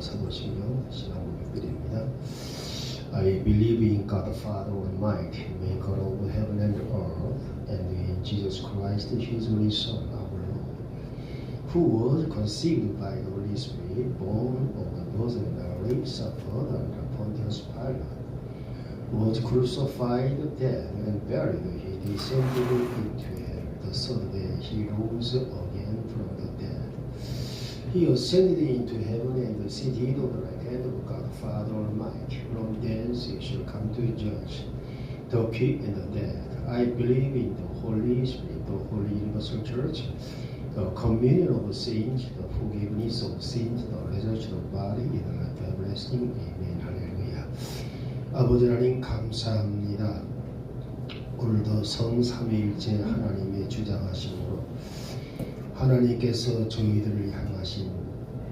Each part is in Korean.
사도신경 신앙 고백드립니다. I believe in God the Father Almighty, maker of heaven and earth, and in Jesus Christ, His only Son, our Lord, who was conceived by the Holy Spirit, born of the Virgin Mary, suffered under Pontius Pilate, was crucified, dead, and buried. He descended into hell. The third day He rose again from the dead. He ascended into heaven and seated on the right hand of God the Father Almighty. From thence He shall come to judge the quick and the dead. I believe in the Holy Spirit, the Holy Universal Church, the communion of saints, the forgiveness of sins, the resurrection of body, and the life everlasting. Amen. 할렐루야. 아버지 하나님 감사합니다. 오늘도 성삼위일체 하나님의 주장하심으로 하나님께서 저희들을 향하신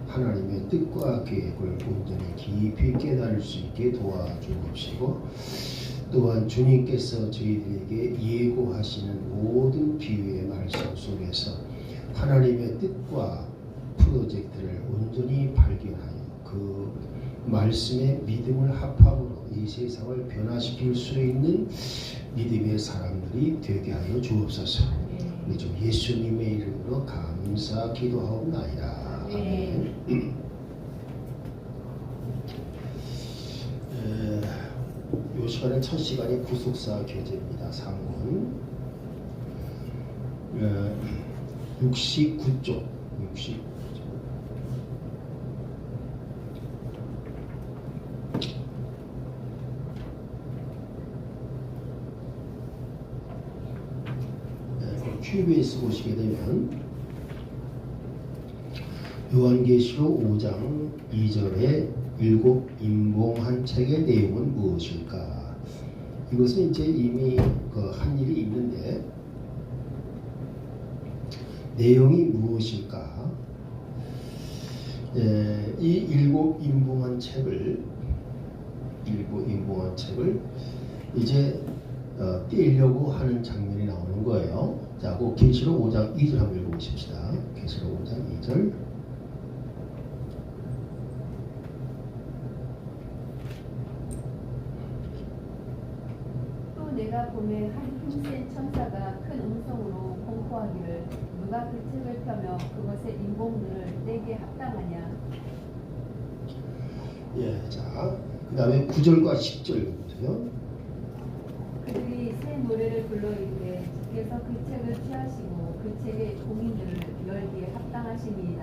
하나님의 뜻과 계획을 온전히 깊이 깨달을 수 있게 도와주옵시고, 또한 주님께서 저희들에게 예고하시는 모든 비유의 말씀 속에서 하나님의 뜻과 프로젝트를 온전히 발견하여 그 말씀의 믿음을 합함으로 이 세상을 변화시킬 수 있는 믿음의 사람들이 되게 하여 주옵소서. 우리 주 예수님의 이름으로 감사 기도하옵나이다. 아멘. 이 시간은 첫 시간이 구속사 교재입니다. 상문 69쪽 69쪽. QBS 보시게 되면 요한계시록 5장 2절에 일곱 임봉한 책의 내용은 무엇일까? 이것은 이제 이미 한 일이 있는데 내용이 무엇일까? 이 일곱 임봉한 책을 이제 떼려고 하는 장면이 나오는 거예요. 자, 그 계시록 5장 2절 한번 읽어보십시다. 계시록 5장 2절. 또 내가 보매 한 힘센 천사가 큰 음성으로 공포하기를, 누가 그 책을 펴며 그것의 인봉들을 떼게 합당하냐. 예, 자, 그 다음에 9절과 10절 보세요. 그들이 새 노래를 불러 이르되, 주께서 그 책을 취하시고 그 책의 공인들을 열기에 합당하시니이다.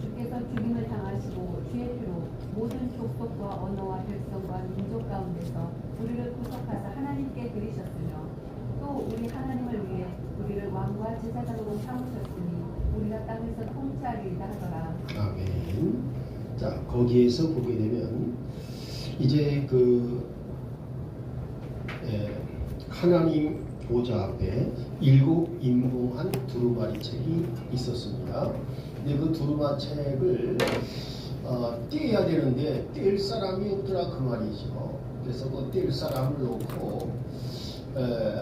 주께서 죽임을 당하시고 주의 피로 모든 족속과 언어와 백성과 민족 가운데서 우리를 구속하사 하나님께 드리셨으며, 또 우리 하나님을 위해 우리를 왕과 제사장으로 삼으셨으니 우리가 땅에서 통치하리이다 하더라. 아멘. 자, 거기에서 보게 되면 이제 하나님 보좌 앞에 일곱 임봉한 두루마리 책이 있었습니다. 근데 그 두루마리 책을 떼야 되는데 뗄 사람이 없더라 그 말이죠. 그래서 그 뗄 사람을 놓고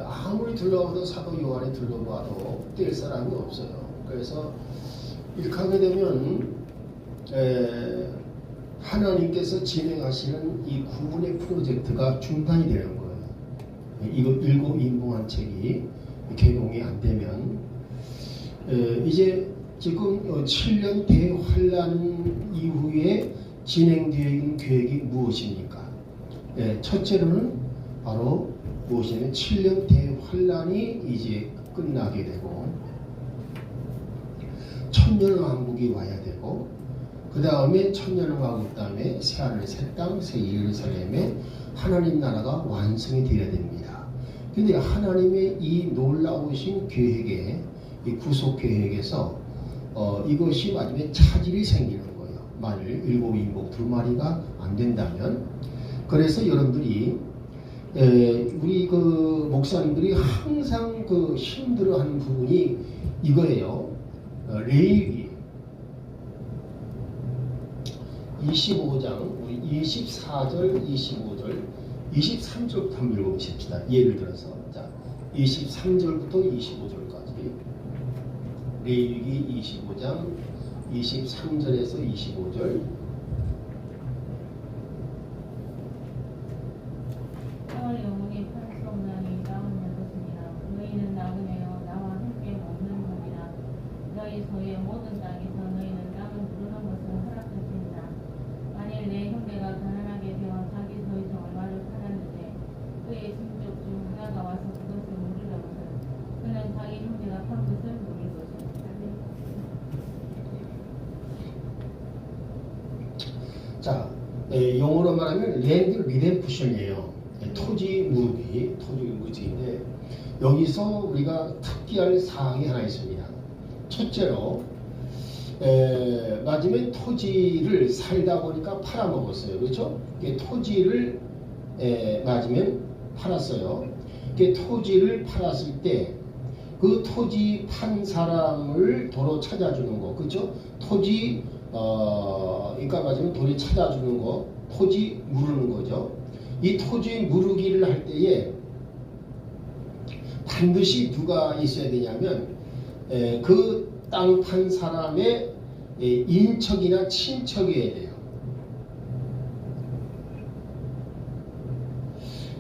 아무리 둘러봐도 사도 요한에 둘러봐도 뗄 사람이 없어요. 그래서 이렇게 하게 되면 하나님께서 진행하시는 이 구분의 프로젝트가 중단이 되는 거예요. 이거 일곱 임봉한 책이 개봉이 안 되면 이제 지금 7년 대환란 이후에 진행되어 있는 계획이 무엇입니까? 첫째로는 바로 무엇이냐면 7년 대환란이 이제 끝나게 되고 천년왕국이 와야 되고, 그 다음에 천년왕국 다음에 새하늘 새 땅 새 예루살렘에 하나님 나라가 완성이 되어야 됩니다. 근데 하나님의 이 놀라우신 계획에, 이 구속 계획에서 이것이 마지막에 차질이 생기는 거예요. 만일 일곱 임봉 두루마리가 안 된다면. 그래서 여러분들이 우리 그 목사님들이 항상 힘들어하는 부분이 이거예요. 레위기 25장 24절 25절 23절부터 한번 읽어보십시다. 예를 들어서 자 23절부터 25절까지 레위기 25장 23절에서 25절 너희 소유의 모든 땅에서 너희는 땅을 부르는 것을 허락하신다. 만일 내 형제가 가난하게 되어 자기 소유 얼마를 팔았는데 그의 친족 중 하나가 와서 그것을 물으려거든 그는 자기 형제가 판 것을 물을 것이다. 자, 영어로 말하면 랜드 리뎀프션이에요. 토지 무르기인데 여기서 우리가 특기할 사항이 하나 있습니다. 첫째로 맞으면 토지를 살다 보니까 팔아먹었어요. 그렇죠? 토지를 맞으면 팔았어요. 토지를 팔았을 때 그 토지 판 사람을 도로 찾아주는 거, 그렇죠? 토지 그러니까 맞으면 도로 찾아주는 거, 토지 무르는 거죠. 이 토지 무르기를 할 때에 반드시 누가 있어야 되냐면 그 땅 판 사람의 인척이나 친척이어야 돼요.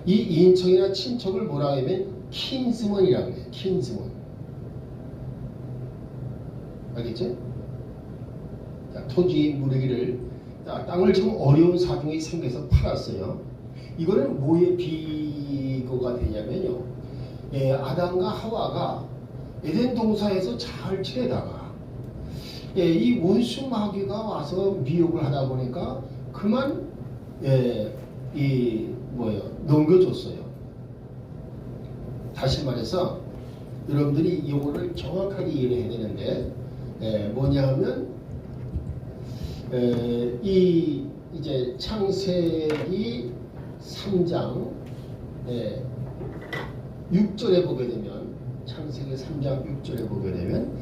이 인척이나 친척을 뭐라 하면 킨스먼이라고 해요. 킨스먼. 알겠죠? 자, 토지 무르기를 땅을 좀 어려운 사정이 생겨서 팔았어요. 이거는 뭐에 비교가 되냐면요. 아담과 하와가 에덴 동산에서 잘 지내다가 이 원수 마귀가 와서 미혹을 하다 보니까 그만 넘겨줬어요. 다시 말해서 여러분들이 이거를 정확하게 이해를 해야 되는데 뭐냐 하면 이제 창세기 3장 6절에 보게 되면 창세기 3장 6절에 보게 되면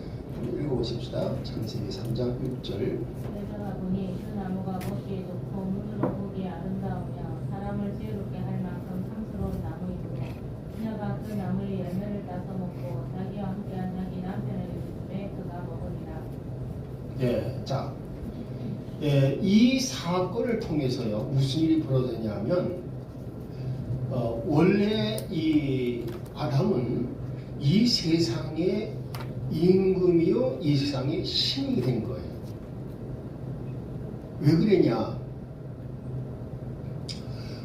읽어보십시다. 창세기 3장 6절. 내가 보니 그 나무가 보기에 좋고 눈으로 보기에 아름다우며 사람을 지혜롭게 할 만큼 상스러운 나무이므로 그녀가 그 나무의 열매를 따서 먹고 자기와 함께한 자기 남편에게 주매 그가 먹으리라. 자, 이 사건을 통해서요 무슨 일이 벌어졌냐면 원래 이 아담은 이 세상의 임금이요 이 세상의 신이 된 거예요. 왜 그랬냐?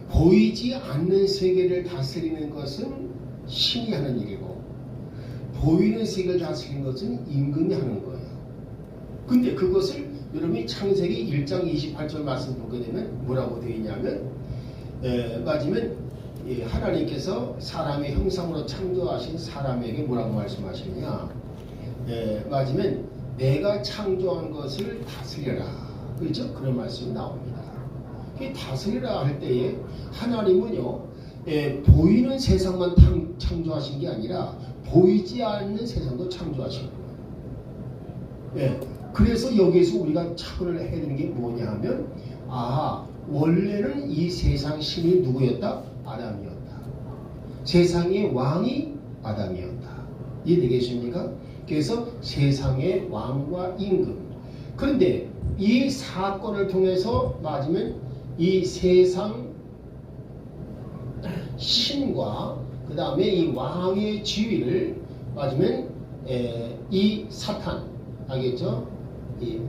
보이지 않는 세계를 다스리는 것은 신이 하는 일이고 보이는 세계를 다스리는 것은 임금이 하는 거예요. 근데 그것을 여러분이 창세기 1장 28절 말씀 보게 되면 뭐라고 되어 있냐면 맞으면 하나님께서 사람의 형상으로 창조하신 사람에게 뭐라고 말씀하시느냐? 맞으면 내가 창조한 것을 다스려라. 그렇죠? 그런 말씀이 나옵니다. 다스리라 할 때에 하나님은요 보이는 세상만 창조하신 게 아니라 보이지 않는 세상도 창조하신 거예요. 그래서 여기에서 우리가 착언을 해야 되는 게 뭐냐 하면 원래는 이 세상 신이 누구였다? 아담이었다. 세상의 왕이 아담이었다. 이해되겠습니까? 그래서 세상의 왕과 임금. 그런데 이 사건을 통해서 맞으면 이 세상 신과 그 다음에 이 왕의 지위를 맞으면 이 사탄 알겠죠? 이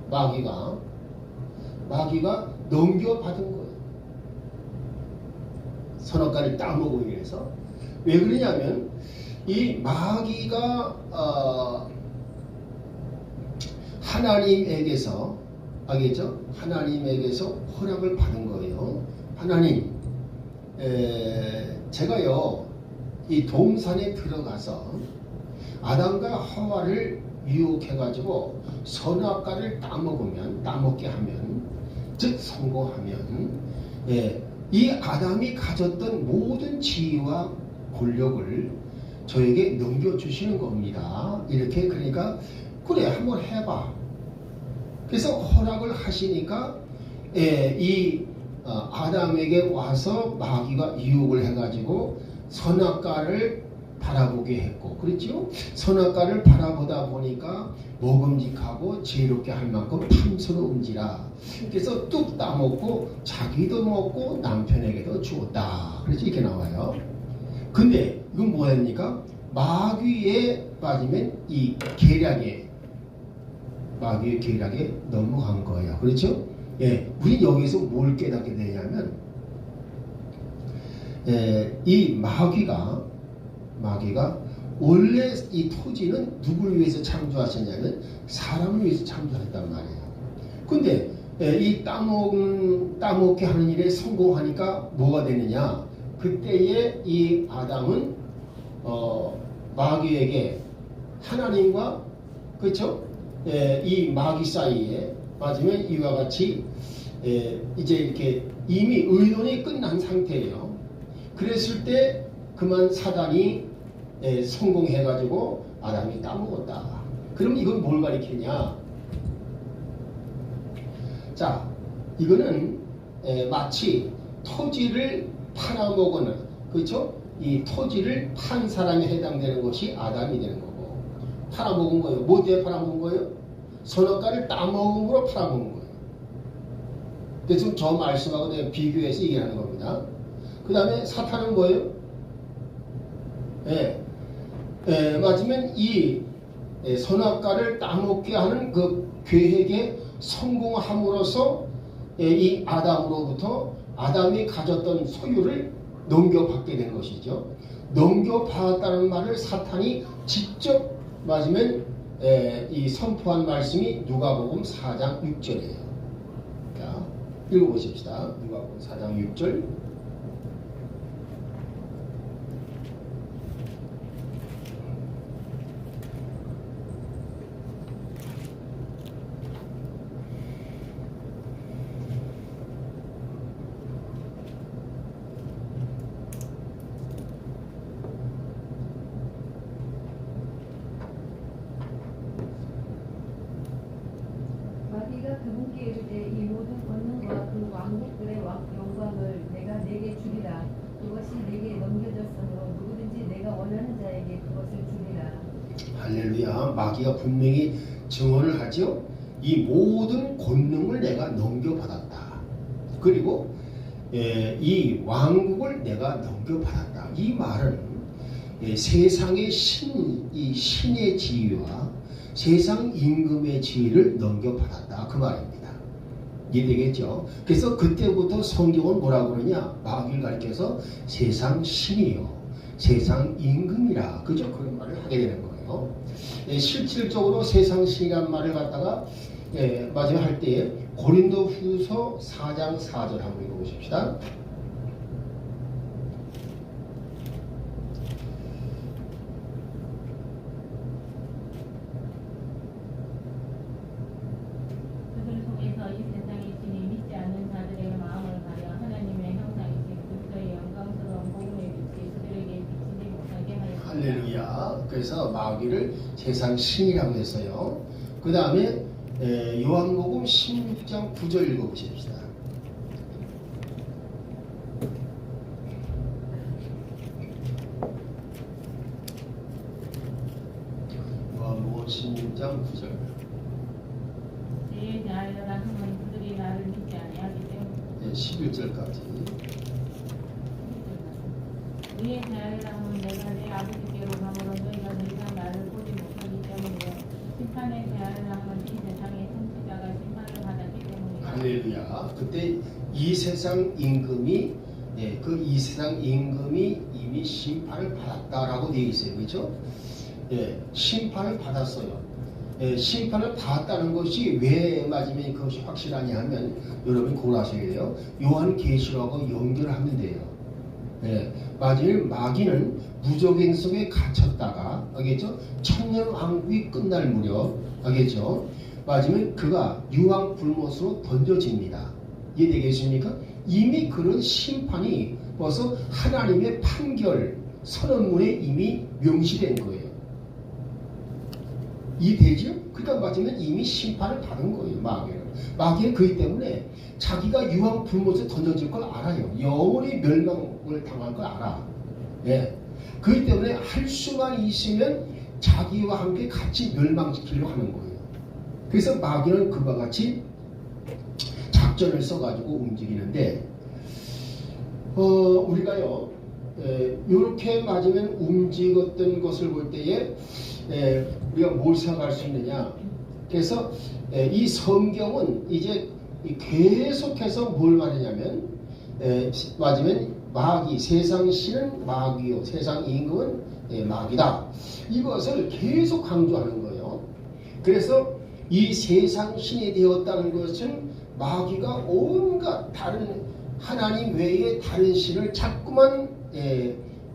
마귀가 넘겨받은 거예요. 선악과를 따먹기 위해서. 왜 그러냐면 이 마귀가 하나님에게서 알겠죠? 하나님에게서 허락을 받은 거예요. 하나님, 제가요 이 동산에 들어가서 아담과 하와를 유혹해가지고 선악과를 따먹게 하면, 즉 성공하면, 이 아담이 가졌던 모든 지위와 권력을 저에게 넘겨주시는 겁니다. 이렇게 그러니까 그래 한번 해봐. 그래서 허락을 하시니까 이 아담에게 와서 마귀가 유혹을 해가지고 선악과를 바라보게 했고, 그렇죠? 선악과를 바라보다 보니까 먹음직하고 지혜롭게 할 만큼 탐스러운지라. 그래서 뚝 따먹고 자기도 먹고 남편에게도 주었다. 그래서 이렇게 나와요. 근데 이건 뭐입니까? 마귀에 빠지면 이 계략에 마귀의 계략에 넘어간 거예요. 그렇죠? 예, 우리 여기서 뭘 깨닫게 되냐면 이 마귀가 원래 이 토지는 누구를 위해서 창조하셨냐면 사람을 위해서 창조했단 말이에요. 근데 이 따먹게 하는 일에 성공하니까 뭐가 되느냐? 그때에 이 아담은 마귀에게 하나님과 그렇죠? 이 마귀 사이에 맞으면 이와 같이 이제 이렇게 이미 의논이 끝난 상태예요. 그랬을 때 그만 사단이 성공해가지고 아담이 따먹었다. 그럼 이건 뭘 가리키냐? 자, 이거는 마치 토지를 팔아먹은 그렇죠? 이 토지를 판 사람이 해당되는 것이 아담이 되는 거고 팔아먹은 거예요. 뭐 때문에 팔아먹은 거예요? 선악과를 따먹음으로 팔아먹은 거예요. 그래서 저 말씀하고 내가 비교해서 얘기하는 겁니다. 그 다음에 사탄은 뭐예요? 맞으면 이 선악과를 따먹게 하는 그 계획에 성공함으로써 이 아담으로부터 아담이 가졌던 소유를 넘겨받게 된 것이죠. 넘겨받았다는 말을 사탄이 직접 맞으면 이 선포한 말씀이 누가복음 4장 6절이에요. 자, 읽어보십시다. 누가복음 4장 6절. 마귀가 그분께 이르되 이 모든 권능과 그 왕국들의 영광을 내가 내게 주리라. 그것이 내게 넘겨졌으므로 누구든지 내가 원하는 자에게 그것을 주리라. 할렐루야. 마귀가 분명히 증언을 하죠. 이 모든 권능을 내가 넘겨받았다. 그리고 이 왕국을 내가 넘겨받았다. 이 말은 세상의 이 신의 지위와 세상 임금의 지위를 넘겨받았다. 그 말입니다. 이해되겠죠? 그래서 그때부터 성경은 뭐라고 그러냐? 마귀를 가리켜서 세상 신이요, 세상 임금이라. 그죠? 그런 말을 하게 되는 거예요. 실질적으로 세상 신이란 말을 갖다가 마지막 할 때에 고린도후서 4장 4절 한번 읽어보십시다. 그들 속에서 이 세상의 신이 믿지 않는 자들의 마음을 가려 하나님의 형상이신 그리스도의 영광스러운 복음의 빛이 그들에게 비치지 못하게 하였습니다. 할렐루야. 그래서 마귀를 세상 신이라고 했어요. 그 다음에 요한복음 16장 9절 읽어보십시다. 요한복음 16장 9절. 죄에 대하여라 함은 그들이 나를 믿지 아니하기 때문에 11절까지. 의에 대하여라 함은 내가 내 아버지께로 가므로 너희가 더 이상 나를 보지 못하기 때문이요 심판에 대하여라 함은 이 세상의 통치자가 심판을 받았기 때문이다. 할렐루야. 그때 이 세상 임금이 그 이 세상 임금이 이미 심판을 받았다라고 되어 있어요. 그렇죠? 심판을 받았어요. 심판을 받았다는 것이 왜 맞으면 그것이 확실하냐 하면 여러분이 고라셔야 돼요. 요한계시록하고 연결하면 돼요. 맞으면 마귀는 무적행 속에 갇혔다가 알겠죠? 천년왕국이 끝날 무렵 알겠죠? 맞으면 그가 유황불못으로 던져집니다. 이해되겠습니까? 이미 그런 심판이 벌써 하나님의 판결 선언문에 이미 명시된 거예요. 이해되죠? 그러니까 맞으면 이미 심판을 받은 거예요. 마귀는 그렇기 때문에 자기가 유황불못에 던져질 걸 알아요. 영원히 멸망을 당할 걸 알아. 그렇기 때문에 할 수만 있으면 자기와 함께 같이 멸망시키려고 하는 거예요. 그래서 마귀는 그와 같이 작전을 써가지고 움직이는데 우리가요 이렇게 맞으면 움직였던 것을 볼 때에 우리가 뭘 생각할 수 있느냐? 그래서 이 성경은 이제 계속해서 뭘 말하냐면 맞으면 마귀, 세상 신은 마귀요, 세상 임금은 마귀다. 이것을 계속 강조하는 거예요. 그래서 이 세상 신이 되었다는 것은 마귀가 온갖 다른 하나님 외에 다른 신을 자꾸만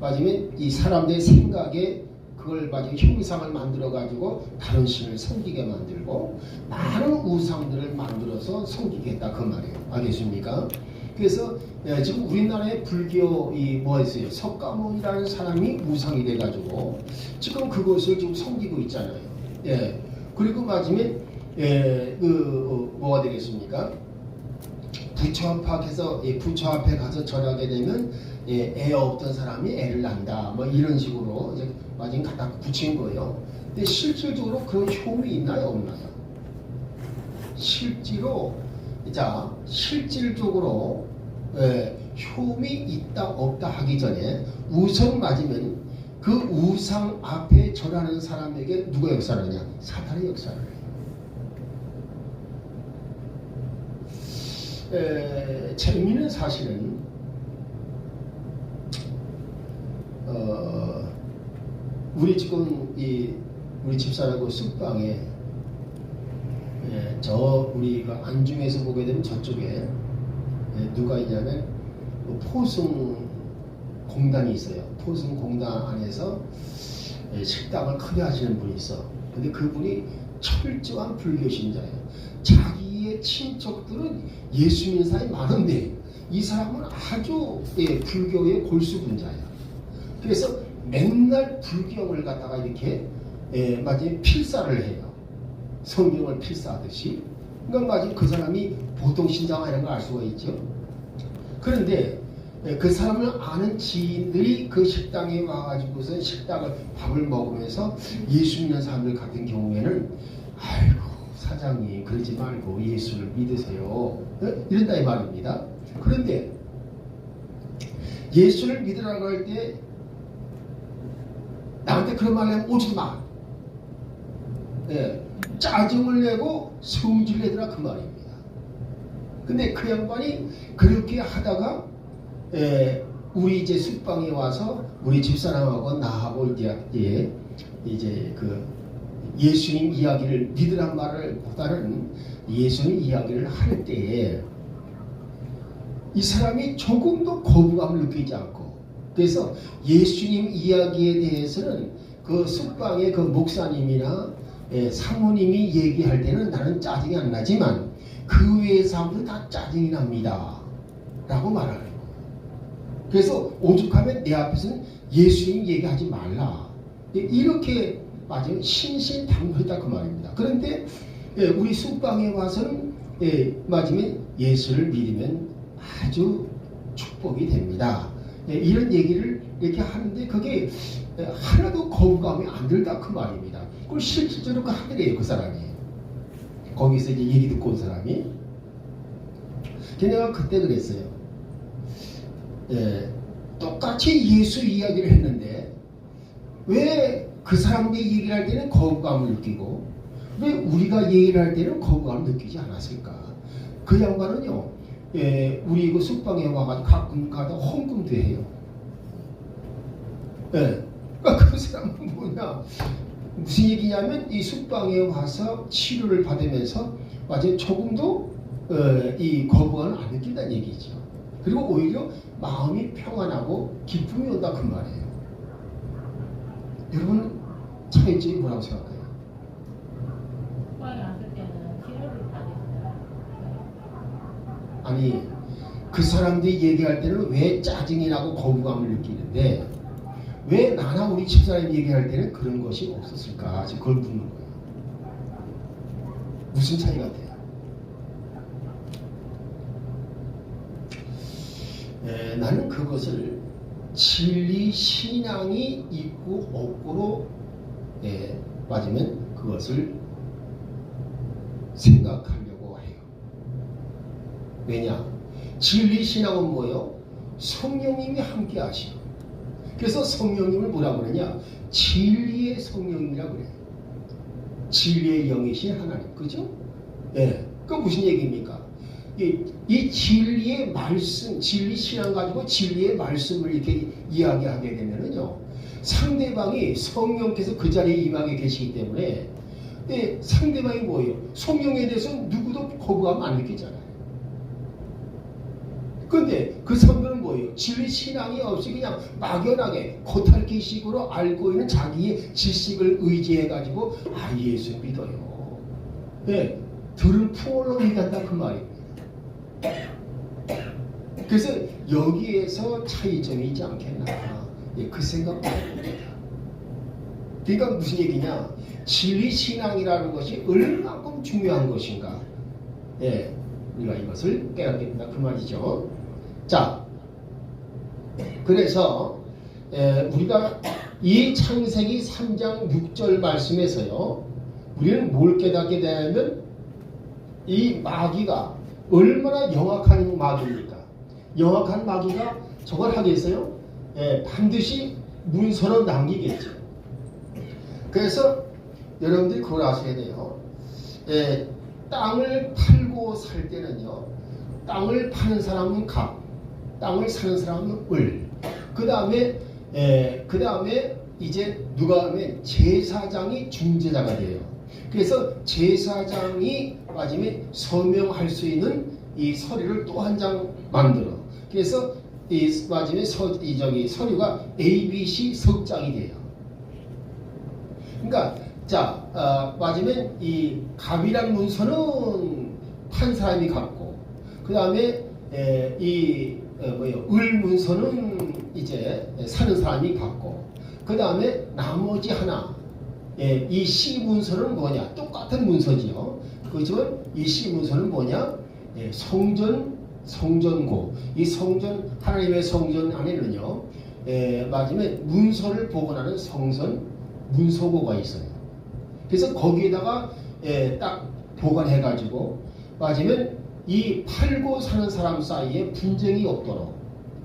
맞으면 이 사람들의 생각에 그걸 맞으면 형상을 만들어 가지고 다른 신을 섬기게 만들고 많은 우상들을 만들어서 섬기겠다 그 말이에요. 알겠습니까? 그래서 지금 우리나라의 불교 뭐가 있어요? 석가모니라는 사람이 우상이 돼가지고 지금 그것을 지금 섬기고 있잖아요. 예. 그리고 맞으면 뭐가 되겠습니까? 부처 앞에서 부처 앞에 가서 절하게 되면 애 없던 사람이 애를 낳는다. 뭐 이런 식으로 이제 맞으면 갖다 붙인 거예요. 근데 실질적으로 그런 효험이 있나요, 없나요? 실질적으로 효험이 있다 없다 하기 전에 우선 맞으면 그 우상 앞에 절하는 사람에게 누가 역사를 하냐? 사탄의 역사를 해요. 재미있는 사실은 우리 지금 우리 집사라고 쑥방에 우리가 안중에서 보게 되면 저쪽에 누가 있냐면 포승 공단이 있어요. 포승 공단 안에서 식당을 크게 하시는 분이 있어. 근데 그분이 철저한 불교 신자예요. 자기의 친척들은 예수 믿는 사람이 많은데 이 사람은 아주 불교의 골수분자예요. 그래서 맨날 불경을 갖다가 이렇게 마치 필사를 해요. 성경을 필사하듯이. 그러니까 마치 그 사람이 보통 신자가 이런 걸 알 수가 있죠. 그런데 그 사람을 아는 지인들이 그 식당에 와가지고서 밥을 먹으면서 예수 믿는 사람들 같은 경우에는 아이고 사장님 그러지 말고 예수를 믿으세요. 이런다 이 말입니다. 그런데 예수를 믿으라고 할 때 나한테 그런 말 하면 오지 마. 짜증을 내고 성질을 내더라 그 말입니다. 근데 그 양반이 그렇게 하다가 우리 이제 숙방에 와서 우리 집사람하고 나하고 이제 그 예수님 이야기를 믿으란 말을 보다는 예수님 이야기를 할 때에 이 사람이 조금도 거부감을 느끼지 않고 그래서 예수님 이야기에 대해서는 그 숙방의 그 목사님이나 사모님이 얘기할 때는 나는 짜증이 안 나지만 그 외의 사람들은 다 짜증이 납니다 라고 말하는 거예요. 그래서 오죽하면 내 앞에서는 예수님 얘기하지 말라 이렇게 맞으면 신신당부했다 그 말입니다. 그런데 우리 숙방에 와서는 맞으면 예수를 믿으면 아주 축복이 됩니다. 이런 얘기를 이렇게 하는데 그게 하나도 거부감이 안 들다 그 말입니다. 그걸 실질적으로 그 하더래요 그 사람이. 거기서 이제 얘기 듣고 온 사람이. 내가 그때 그랬어요. 똑같이 예수 이야기를 했는데 왜 그 사람들이 얘기를 할 때는 거부감을 느끼고 왜 우리가 얘기를 할 때는 거부감을 느끼지 않았을까? 그 양반은요. 우리 그 숙방에 와가지고 가끔 가다 헌금도 해요. 그러니까 그 사람은 뭐냐? 무슨 얘기냐면 이 숙방에 와서 치료를 받으면서 완전 조금도 이 거부감을 안 느낀다는 얘기죠. 그리고 오히려 마음이 평안하고 기쁨이 온다 그 말이에요. 여러분 차이점이 뭐라고 생각해요? 숙방에 왔을 때는 치료를 받았어요. 아니 그 사람들이 얘기할 때는 왜 짜증이 나고 거부감을 느끼는데 왜 나나 우리 집사람이 얘기할 때는 그런 것이 없었을까? 지금 그걸 묻는 거예요. 무슨 차이가 돼요? 나는 그것을 진리 신앙이 있고 없고로 맞으면 그것을 생각하려고 해요. 왜냐? 진리 신앙은 뭐예요? 성령님이 함께 하시고 그래서 성령님을 뭐라고 그러냐? 진리의 성령이라고 그래요. 진리의 영이신 하나님, 그죠? 예, 그 무슨 얘기입니까? 이 진리의 말씀, 진리 신앙 가지고 진리의 말씀을 이렇게 이야기하게 되면은요, 상대방이 성령께서 그 자리에 임하게 계시기 때문에, 상대방이 뭐예요? 성령에 대해서 누구도 거부하면 안 느끼잖아요. 근데 그 사람들은 뭐예요? 진리 신앙이 없이 그냥 막연하게 겉핥기식으로 알고 있는 자기의 지식을 의지해가지고, 예수 믿어요. 네, 들은 풍월로 믿는다 그 말입니다. 그래서 여기에서 차이점이 있지 않겠나, 그 생각을 합니다. 그러니까 무슨 얘기냐? 진리 신앙이라는 것이 얼마큼 중요한 것인가, 우리가 이것을 깨닫게 된다 그 말이죠. 자, 그래서 우리가 이 창세기 3장 6절 말씀에서요, 우리는 뭘 깨닫게 되냐면, 이 마귀가 얼마나 영악한 마귀입니까? 영악한 마귀가 저걸 하겠어요? 반드시 문서로 남기겠죠. 그래서 여러분들이 그걸 아셔야 돼요. 땅을 팔고 살 때는요, 땅을 파는 사람은 갑, 땅을 사는 사람은 을. 그 다음에 이제 누가 하면 제사장이 중재자가 돼요. 그래서 제사장이 마지막에 서명할 수 있는 이 서류를 또 한 장 만들어. 그래서 이 마지막에 서류가 ABC 석장이 돼요. 그러니까 마지막에 이 갑이란 문서는 판 사람이 갖고, 그 다음에 을 문서는 이제 사는 사람이 갖고, 그 다음에 나머지 하나, 이 시 문서는 뭐냐? 똑같은 문서지요. 그렇지만 이 시 문서는 뭐냐? 성전고. 이 성전, 하나님의 성전 안에는요, 마지막에 문서를 보관하는 성전 문서고가 있어요. 그래서 거기에다가 딱 보관해가지고, 마지막에 이 팔고 사는 사람 사이에 분쟁이 없도록,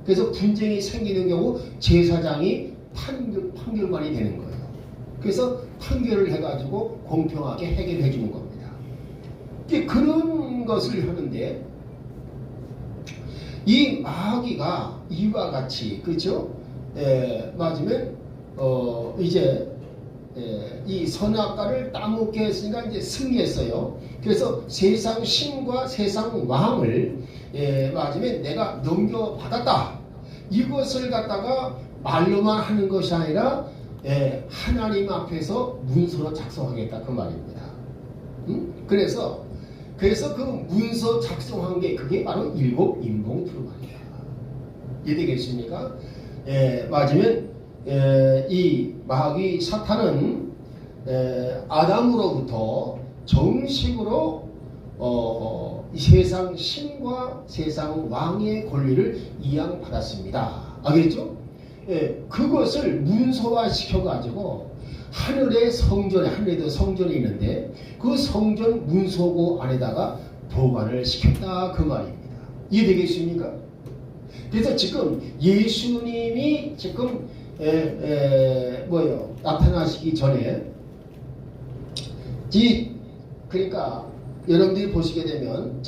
그래서 분쟁이 생기는 경우 제사장이 판결관이 되는 거예요. 그래서 판결을 해가지고 공평하게 해결해 주는 겁니다. 그런 것을 하는데, 이 마귀가 이와 같이, 그렇죠? 맞으면 이제 이 선악과를 따먹게 했으니까 이제 승리했어요. 그래서 세상 신과 세상 왕을 맞으면 내가 넘겨받았다. 이것을 갖다가 말로만 하는 것이 아니라 하나님 앞에서 문서로 작성하겠다 그 말입니다. 그래서 그 문서 작성한 게 그게 바로 일곱 인봉 두루마리야. 이해되겠습니까? 맞으면 이 마귀 사탄은 아담으로부터 정식으로 이 세상 신과 세상 왕의 권리를 이양받았습니다. 알겠죠? 그것을 문서화 시켜가지고 하늘의 성전에, 하늘에도 성전이 있는데 그 성전 문서고 안에다가 보관을 시켰다 그 말입니다. 이해되겠습니까? 그래서 지금 예수님이 지금 나타나시기 전에 그러니까 여러분들이 보시게 되면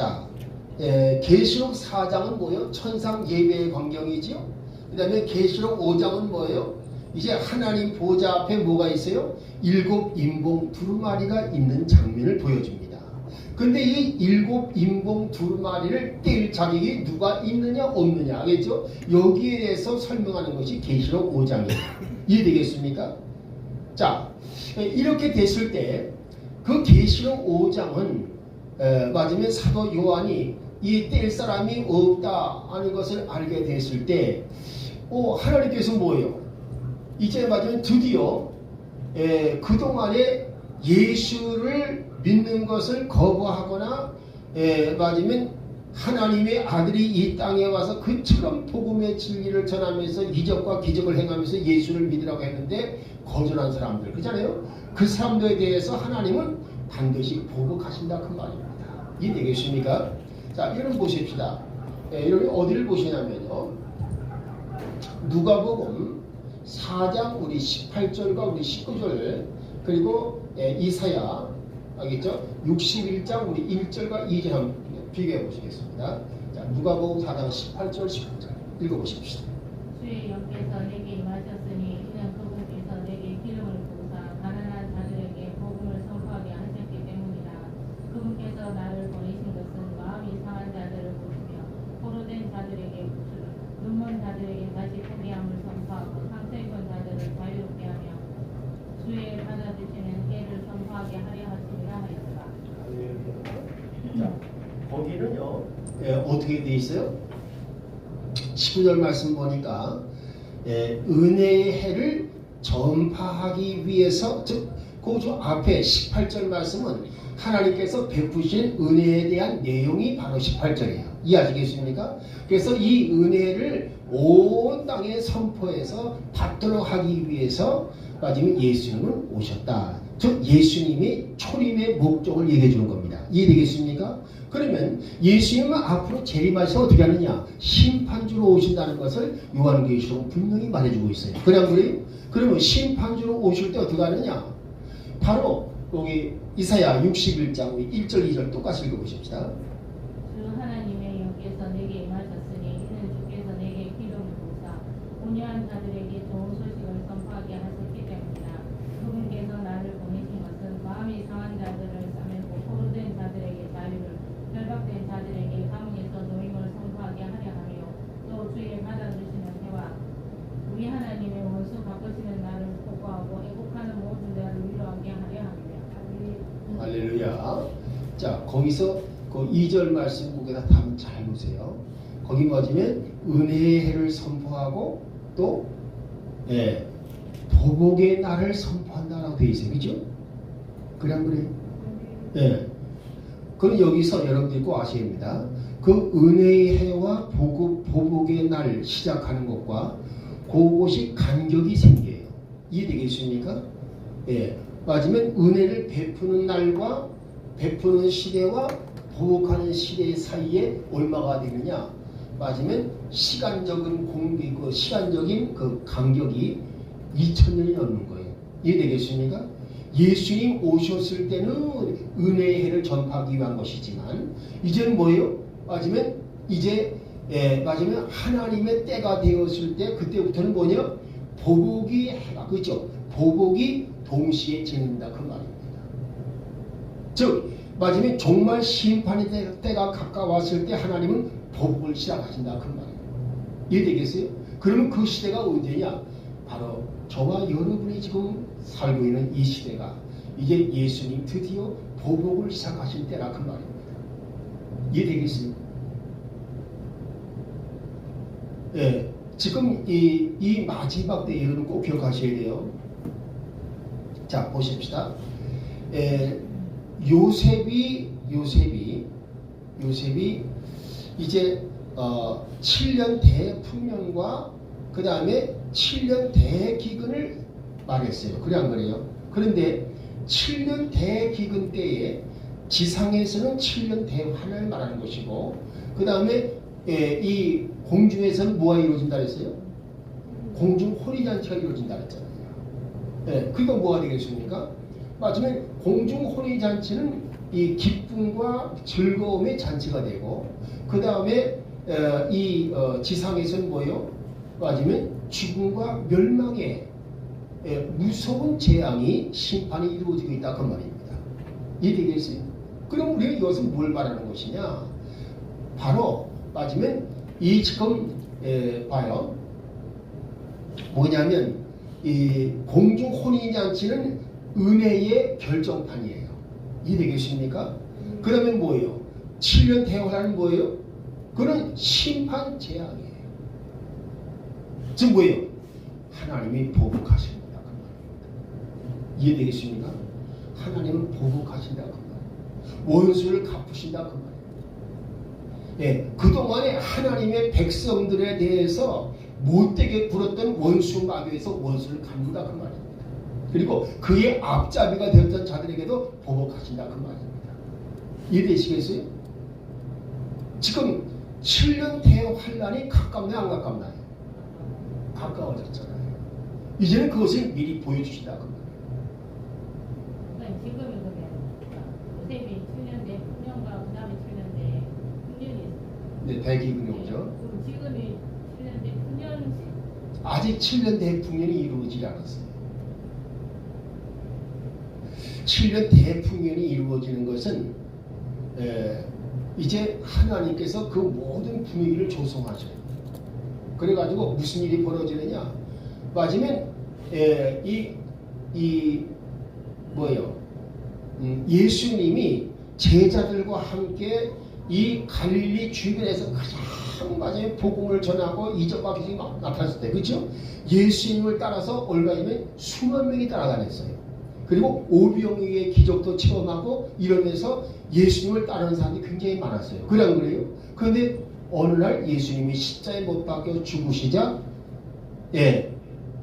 계시록 4장은 뭐예요? 천상 예배의 광경이지요. 그 다음에 계시록 5장은 뭐예요? 이제 하나님 보좌 앞에 뭐가 있어요? 일곱 인봉 두루마리가 있는 장면을 보여줍니다. 근데 이 일곱 인봉 두루마리를 뗄 자격이 누가 있느냐 없느냐, 알겠죠? 여기에 대해서 설명하는 것이 계시록 5장이에요. 이해되겠습니까? 이렇게 됐을 때 그 계시록 5장은 맞으면 사도 요한이 이 뗄 사람이 없다 하는 것을 알게 됐을 때 하나님께서 뭐예요? 이제 맞으면 드디어 그동안에 예수를 믿는 것을 거부하거나 맞으면 하나님의 아들이 이 땅에 와서 그처럼 복음의 진리를 전하면서 이적과 기적을 행하면서 예수를 믿으라고 했는데 거절한 사람들, 그렇잖아요? 그 사람들에 대해서 하나님은 반드시 보복하신다 그 말입니다. 이해되겠습니까? 여러분 보십시다. 여러분 어디를 보시냐면요, 누가복음 4장 우리 18절과 우리 19절 그리고 이사야 알겠죠? 61장 우리 1절과 2절 한번 비교해 보시겠습니다. 자, 누가복음 4장 18절 19절 읽어보십시다. 주의 영께서 내게 임하셨으니 이는 그분께서 내게 기름을 부으사 가난한 자들에게 복음을 선포하게 하셨기 때문이라. 그분께서 나를 보내신 것은 마음이 상한 자들을 보시며 포로된 자들에게 구주를 눈먼 자들에게 다시 보게 함을 선포하고 상처 입은 자들을 자유롭게 하며 주의 받아주시는 해를 선포하게 하려 하심이라 하였더라. 자, 거기는요 어떻게 돼 있어요? 19절 말씀 보니까 은혜의 해를 전파하기 위해서, 즉 그 앞에 18절 말씀은 하나님께서 베푸신 은혜에 대한 내용이 바로 18절이에요. 이해하시겠습니까? 그래서 이 은혜를 온 땅에 선포해서 받도록 하기 위해서 마지막에 예수님은 오셨다. 즉 예수님이 초림의 목적을 얘기해 주는 겁니다. 이해되겠습니까? 그러면 예수님은 앞으로 재림하셔서 어떻게 하느냐? 심판주로 오신다는 것을 요한계시록은 분명히 말해주고 있어요. 그러면 심판주로 오실 때 어떻게 하느냐? 바로 여기 이사야 61장 1절 2절 똑같이 읽어보십시다. 주 하나님의 영께서 내게 임하셨으니 이는 주께서 내게 기름을 부으사 온유한 자들에게 좋은 소식을 선포하게 하셨기 때문이라. 그분께서 나를 보내신 것은 마음이 상한 자들을 싸매고 포로된 자들에게 자유를, 결박된 자들에게 가문에서 노임을 선포하게 하려 하며 또 주의 받아주시는 해와 우리 하나님의 원수 갚으시는 날을 보고하고 애국하는 모든 자를 위로하게 하려 함이며. 할렐루야. 자, 거기서 그 2절 말씀 보게다 한번 잘 보세요. 거기 뭐냐면 은혜의 해를 선포하고 또 보복의 날을 선포한다라고 되어 있어요. 그죠? 그래 안 그래요? 네. 그럼 여기서 여러분들이 꼭 아셔야 됩니다. 그 은혜의 해와 보복의 날 시작하는 것과 그것이 간격이 생겨요. 이해되겠습니까? 예. 맞으면 은혜를 베푸는 날과 베푸는 시대와 보복하는 시대 사이에 얼마가 되느냐? 맞으면 시간적인 시간적인 그 간격이 2000년이 넘는 거예요. 이해되겠습니까? 예수님 오셨을 때는 은혜의 해를 전파하기 위한 것이지만 이제는 뭐예요? 맞으면 이제 맞으면 하나님의 때가 되었을 때 그때부터는 뭐냐? 보복이 해가 그렇죠? 보복이 동시에 지는다 그 말입니다. 즉 맞으면 정말 심판의 때가 가까웠을 때 하나님은 보복을 시작하신다 그 말입니다. 이해되겠어요? 그러면 그 시대가 언제냐? 바로 저와 여러분이 지금 살고 있는 이 시대가 이제 예수님 드디어 보복을 시작하신 때라 그 말입니다. 이해되겠어요? 예, 지금 이 마지막 때 여러분 꼭 기억하셔야 돼요. 자, 보십시다. 요셉이 이제 7년 대풍년과 그 다음에 7년 대기근을 말했어요. 그래 안 그래요? 그런데 7년 대기근 때에 지상에서는 7년 대환을 말하는 것이고 그 다음에 이 공중에서는 뭐가 이루어진다 그랬어요? 공중 혼인잔치가 이루어진다 그랬잖아요. 그러니까 뭐가 되겠습니까? 맞으면 공중 혼인잔치는 이 기쁨과 즐거움의 잔치가 되고 그 다음에 지상에서는 뭐예요? 맞으면 죽음과 멸망의 무서운 재앙이 심판이 이루어지고 있다 그 말입니다. 이해되겠어요? 그럼 우리가 이것은 뭘 말하는 것이냐? 바로 맞으면 이 지금 봐요. 뭐냐면 이 공중 혼인잔치는 은혜의 결정판이에요. 이해되겠습니까? 그러면 뭐예요? 7년 대환은 뭐예요? 그건 심판 재앙이에요. 즉 뭐예요? 하나님이 보복하십니다. 그 말입니다. 이해되겠습니까? 하나님은 보복하신다. 그 말입니다. 원수를 갚으신다. 그 말입니다. 그동안에 하나님의 백성들에 대해서 못되게 굴었던 원수 마귀에서 원수를 갚는다. 그 말입니다. 그리고 그의 앞잡이가 되었던 자들에게도 보복하신다. 그 말입니다. 이해되시겠어요? 지금 7년 대환란이 가깝나요? 안 가깝나요? 가까워졌잖아요. 이제는 그것을 미리 보여주신다. 그 말이에요. 근데 대기근이 오죠. 지금이 7년 뒤 9년씩 아직 7년 대풍년이 이루어지지 않았어요. 7년 대풍년이 이루어지는 것은 이제 하나님께서 그 모든 분위기를 조성하셔요. 그래가지고 무슨 일이 벌어지느냐? 맞으면 예수님이 제자들과 함께 이 갈릴리 주변에서 가장 맞으면 복음을 전하고 이적과 기적이 막 나타났을 때, 그렇죠? 예수님을 따라서 얼마이면 수만 명이 따라다녔어요. 그리고 오병이의 기적도 체험하고 이러면서 예수님을 따르는 사람이 굉장히 많았어요. 그래 안 그래요? 그런데 어느 날 예수님이 십자가에 못 박혀 죽으시자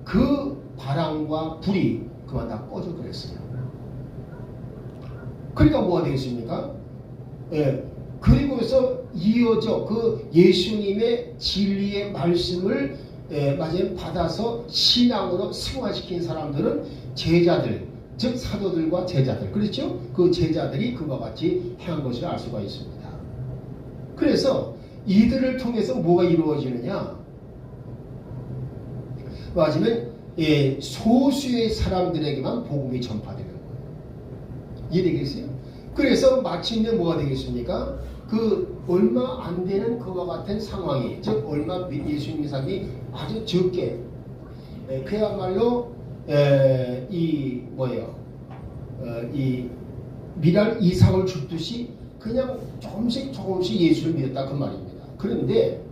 그 바람과 불이 그만 다 꺼져 버렸어요. 그러니까 뭐가 되겠습니까? 그리고서 이어져 그 예수님의 진리의 말씀을 맞아요 받아서 신앙으로 승화시킨 사람들은 제자들, 즉 사도들과 제자들, 그렇죠? 그 제자들이 그와 같이 행한 것을 알 수가 있습니다. 그래서 이들을 통해서 뭐가 이루어지느냐? 맞으면 소수의 사람들에게만 복음이 전파되는 거예요. 이해되겠어요? 그래서 마침내 뭐가 되겠습니까? 그 얼마 안 되는 그와 같은 상황이, 즉 얼마 예수님 사람이 아주 적게 그야말로 이 미랄 이삭을 줍듯이 그냥 조금씩 예수를 믿었다 그 말입니다. 그런데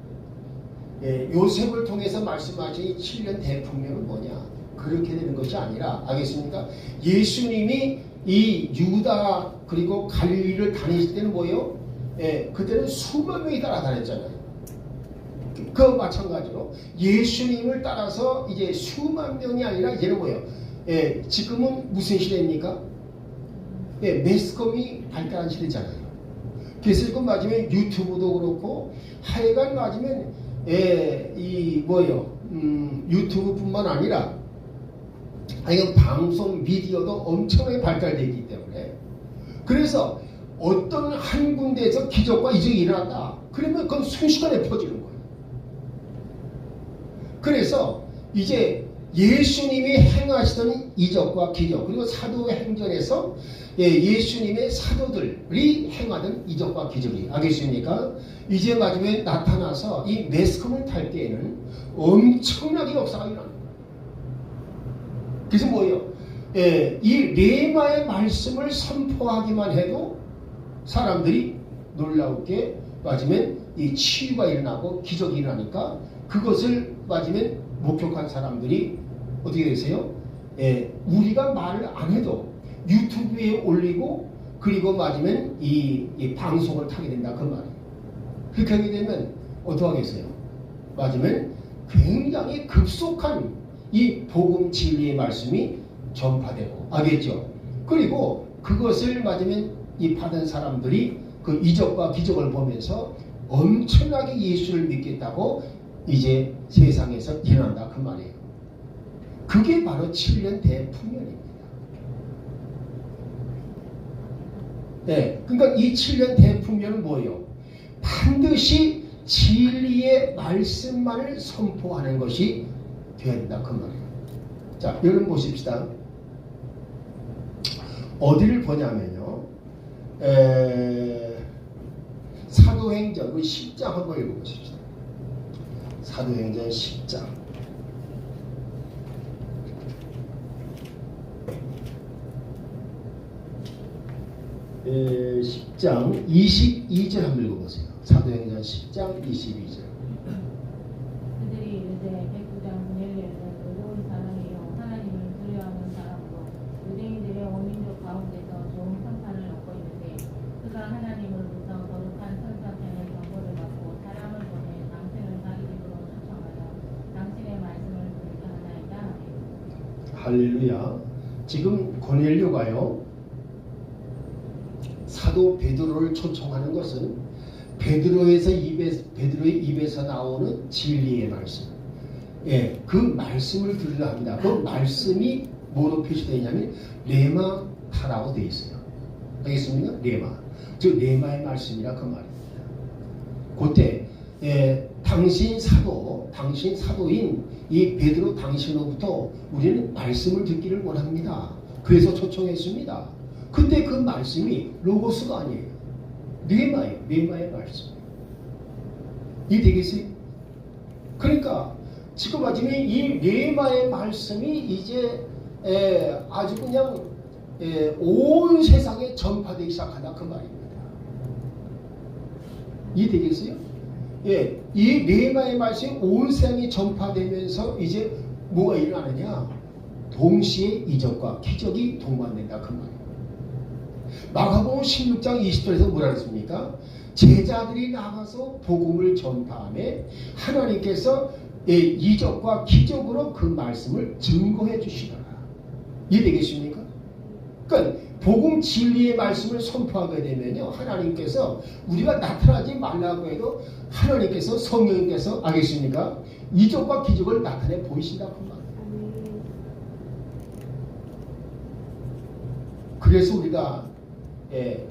요셉을 통해서 말씀하신 7년 대풍년은 뭐냐? 그렇게 되는 것이 아니라, 알겠습니까? 예수님이 이 유다 그리고 갈릴리를 다니실 때는 뭐예요? 그때는 수만 명이 따라다녔잖아요. 그 마찬가지로 예수님을 따라서 이제 수만 명이 아니라 이제는 뭐예요? 지금은 무슨 시대입니까? 매스컴이 발달한 시대잖아요. 그래서 지금 맞으면 유튜브도 그렇고 하여간 맞으면 유튜브뿐만 아니라 하여간 방송 미디어도 엄청나게 발달되어 있기 때문에, 그래서 어떤 한 군데에서 기적과 이적이 일어났다 그러면 그건 순식간에 퍼지는 거예요. 그래서 이제 예수님이 행하시던 이적과 기적, 그리고 사도행전에서 예수님의 사도들이 행하던 이적과 기적이, 알겠습니까? 이제 마지막에 나타나서 이 매스컴을 탈 때에는 엄청나게 역사가 일어납니다. 그래서 뭐예요? 이 레마의 말씀을 선포하기만 해도 사람들이 놀라우게 맞으면 이 치유가 일어나고 기적이 일어나니까 그것을 맞으면 목격한 사람들이 어떻게 되세요? 우리가 말을 안 해도 유튜브에 올리고 그리고 맞으면 이 방송을 타게 된다 그 말이에요. 그렇게 하게 되면 어떻게 하겠어요? 맞으면 굉장히 급속한 이 복음 진리의 말씀이 전파되고, 알겠죠? 그리고 그것을 맞으면 이 받은 사람들이 그 이적과 기적을 보면서 엄청나게 예수를 믿겠다고 이제 세상에서 일어난다 그 말이에요. 그게 바로 7년 대풍년입니다. 그러니까 이 7년 대풍년은 뭐예요? 반드시 진리의 말씀만을 선포하는 것이 되어야 된다 그 말이에요. 자, 여러분 보십시다. 어디를 보냐면요, 사도행전 10장 한번 읽어보십시다. 사도행전 10장 10장 22절 한번 읽어보세요. 사도행전 10장 22절. 그들이 이르되 백부장 고넬료는 의로운 사람이요 하나님을 두려워하는 사람으로 유대인들의 온 민족 가운데서 좋은 평판을 얻고 있는데 그가 하나님으로부터 거룩한 선사편의 경고를 받고 사람을 보내 당신을 자기 집으로 초청하여 당신의 말씀을 들게 하나이다. 할렐루야. 지금 고넬료가요, 사도 베드로를 초청하는 것은 베드로의 입에서 나오는 진리의 말씀, 그 말씀을 들으려 합니다. 그 말씀이 뭐로 표시되어 있냐면 레마타라고 되어 있어요. 알겠습니까? 레마, 즉 레마의 말씀이라 그 말입니다. 그때 당신 사도인 이 베드로 당신으로부터 우리는 말씀을 듣기를 원합니다. 그래서 초청했습니다. 근데 그 말씀이 로고스가 아니에요. 르마의 말씀. 이 되겠어요? 그러니까 지금 마침에 이 르마의 말씀이 이제 아주 그냥 온 세상에 전파되기 시작하다 그 말입니다. 이 되겠어요? 이 르마의 말씀이 온 세상에 전파되면서 이제 뭐가 일어나느냐? 동시에 이적과 기적이 동반된다 그 말이에요. 마가복음 16장 20절에서 뭐라 했습니까? 제자들이 나가서 복음을 전파하며 하나님께서 이적과 기적으로 그 말씀을 증거해 주시더라. 이해되겠습니까? 그러니까 복음 진리의 말씀을 선포하게 되면요, 하나님께서 우리가 나타나지 말라고 해도 하나님께서 성령님께서 알겠습니까? 이적과 기적을 나타내 보이신다 그 말. 그래서 우리가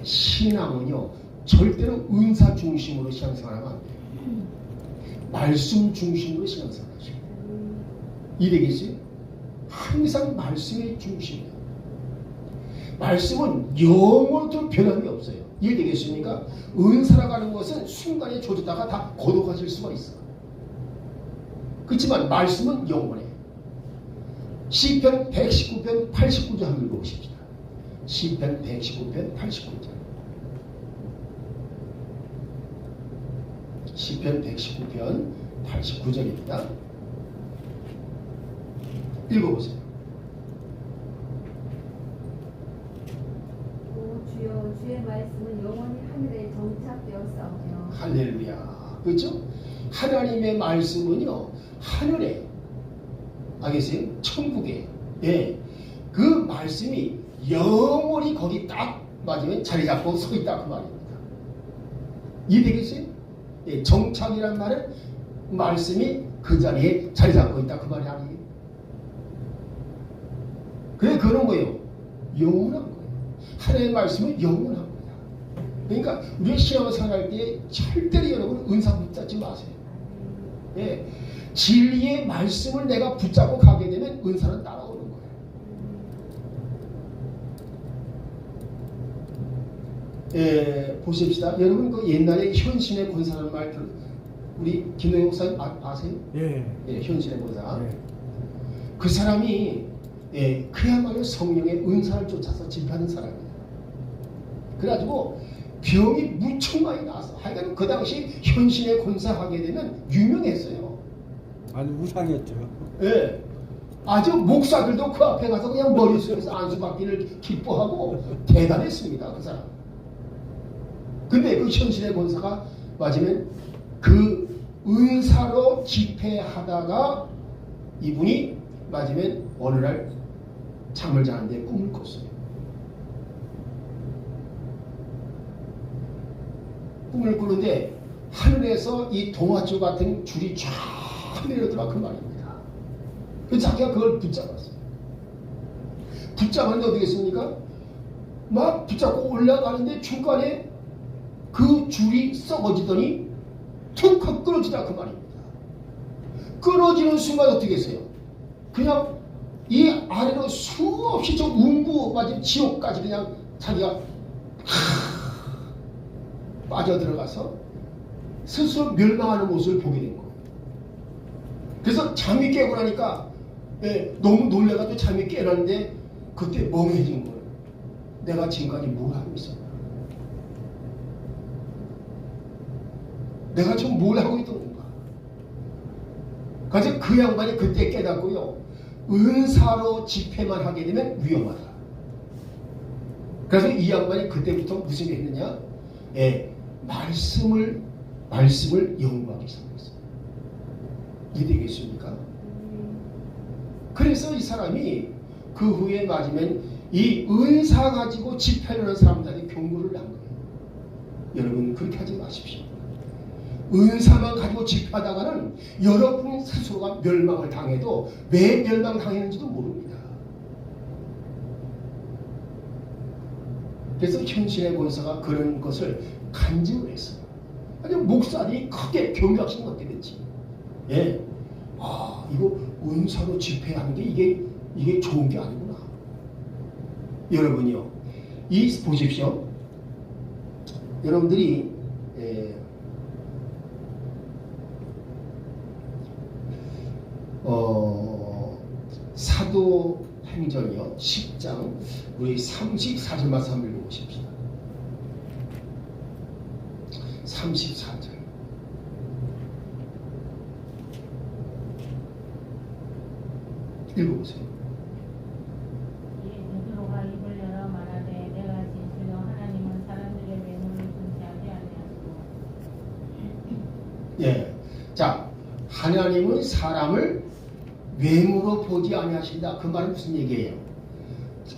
신앙은요 절대로 은사 중심으로 신앙생활하면 안 돼요. 말씀 중심으로 신앙생활하셔야 돼요. 이해되겠어요? 항상 말씀의 중심이에요. 말씀은 영원토록 변함이 없어요. 이해되겠습니까? 은사라고 하는 것은 순간에 조졌다가 다 거둬가실 수가 있어요. 그렇지만 말씀은 영원해. 시편 119편 89절 한번 읽어보십시다. 시편 119편 89절. 시편 119편 89절입니다. 읽어보세요. 오 주여, 주의 말씀은 영원히 하늘에 정착되었사오며. 할렐루야. 그렇죠? 하나님의 말씀은요 하늘에, 알겠어요? 천국에, 그 말씀이 영원히 거기 딱 맞으면 자리 잡고 서 있다 그 말입니다. 이해되겠어요? 정착이란 말은 말씀이 그 자리에 자리 잡고 있다 그 말이 아니에요. 그래, 그런 거예요. 영원한 거예요. 하나님의 말씀은 영원한 거야. 그러니까 우리 신앙생활 할 때 절대로 여러분 은사 붙잡지 마세요. 진리의 말씀을 내가 붙잡고 가게 되면 은사는 따라오는 거예요. 보십시다. 여러분 그 옛날에 현신의 권사라는 말 우리 김동영 목사님 아세요? 현신의 권사. 그 사람이 그야말로 성령의 은사를 쫓아서 집하는 사람이에요. 그래가지고 병이 무척 많이 나왔어. 하여간 그 당시 현신의 권사하게 되면 유명했어요. 아주 우상이었죠. 아주 목사들도 그 앞에 가서 그냥 머리 숙여서 안수받기를 기뻐하고 대단했습니다. 그 사람. 근데 그 현신의 권사가 맞으면 그 은사로 집회하다가 이분이 맞으면 어느 날 잠을 자는데 꿈을 꿨어요. 꿈을 꾸는데 하늘에서 이 동화줄 같은 줄이 쫙 내려들어 그 말입니다. 그래서 자기가 그걸 붙잡았어요. 붙잡았는데 어떻게 했습니까? 막 붙잡고 올라가는데 중간에 그 줄이 썩어지더니 툭 하고 끊어지다 그 말입니다. 끊어지는 순간 어떻게 했어요? 그냥 이 아래로 수없이 저 운구 맞은 지옥까지 그냥 자기가 빠져들어가서 스스로 멸망하는 모습을 보게 된 거예요. 그래서 잠이 깨고 나니까 너무 놀래가지고 잠이 깨놨는데 그때 멍해진 거예요. 내가 지금까지 뭘 하고 있었나? 내가 지금 뭘 하고 있던 건가? 그래서 그 양반이 그때 깨닫고요. 은사로 집회만 하게 되면 위험하다. 그래서 이 양반이 그때부터 무슨 일 했느냐? 말씀을 연구하기 시작했어요. 이해되겠습니까? 그래서 이 사람이 그 후에 맞으면 이 은사 가지고 집회를 하는 사람들한테 경고를 한 거예요. 여러분 그렇게 하지 마십시오. 은사만 가지고 집회하다가는 여러분 스스로가 멸망을 당해도 왜 멸망당했는지도 모릅니다. 그래서 현신의 권사가 그런 것을 간증을 했어요. 아니 목살이 크게 경각심 얻게 됐지. 예. 아, 이거 은사로 집회하는 게 이게 좋은 게 아니구나. 여러분이요, 이 보십시오. 여러분들이 사도행전이요 10장 우리 34절 말씀 한번 읽어보십시다. 34절. 읽어보세요. 베드로가 입을 열어 말하되 내가 진실로 하나님은 사람들의 외모를 존재하지 아니하시고. 예. 자, 하나님은 사람을 외모로 보지 아니하신다. 그 말은 무슨 얘기예요?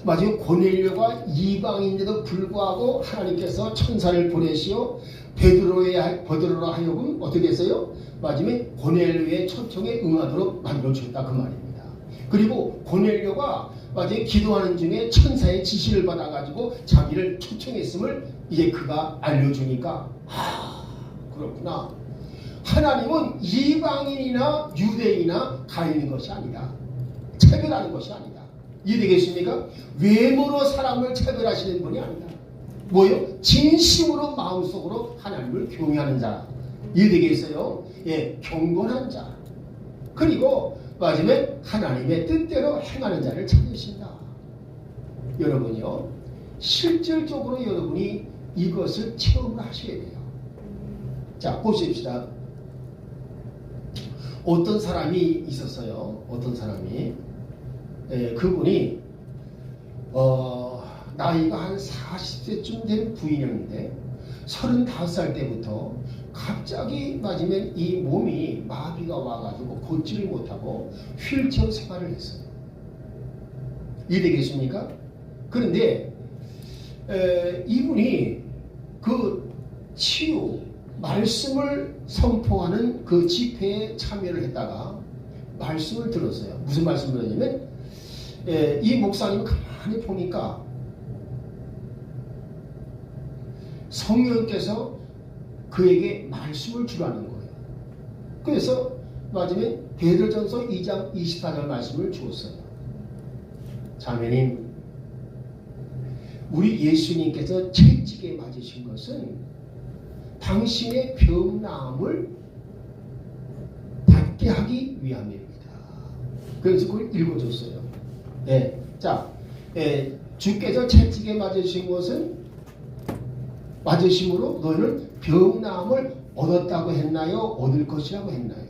마지막 고넬료가 이방인인데도 불구하고 하나님께서 천사를 보내시어 베드로로 하여금 어떻게 했어요? 마지막에 고넬료의 초청에 응하도록 만들어주셨다. 그 말입니다. 그리고 고넬료가 마지막에 기도하는 중에 천사의 지시를 받아가지고 자기를 초청했음을 이제 그가 알려주니까 그렇구나. 하나님은 이방인이나 유대인이나 가리는 것이 아니다. 차별하는 것이 아니다. 이해되겠습니까? 외모로 사람을 차별하시는 분이 아니다. 뭐요? 진심으로 마음속으로 하나님을 경외하는 자. 이해되겠어요? 예, 경건한 자. 그리고 마지막에 하나님의 뜻대로 행하는 자를 찾으신다. 여러분이요, 실질적으로 여러분이 이것을 체험을 하셔야 돼요. 자, 보십시다. 어떤 사람이 있었어요. 어떤 사람이 그분이 나이가 한 40세쯤 된 부인이었는데 35살 때부터 갑자기 맞으면 이 몸이 마비가 와가지고 걷지를 못하고 휠체어 생활을 했어요. 이해되겠습니까? 그런데 이분이 그 치유 말씀을 선포하는 그 집회에 참여를 했다가 말씀을 들었어요. 무슨 말씀을 들었냐면 이 목사님 가만히 보니까 성령께서 그에게 말씀을 주라는 거예요. 그래서 마지막에 베드로전서 2장 24절 말씀을 주었어요. 자매님, 우리 예수님께서 채찍에 맞으신 것은 당신의 병 나음을 받게 하기 위함입니다. 그래서 그걸 읽어줬어요. 네. 자, 주께서 채찍에 맞으신 것은 맞으심으로 너는 병 나음을 얻었다고 했나요? 얻을 것이라고 했나요?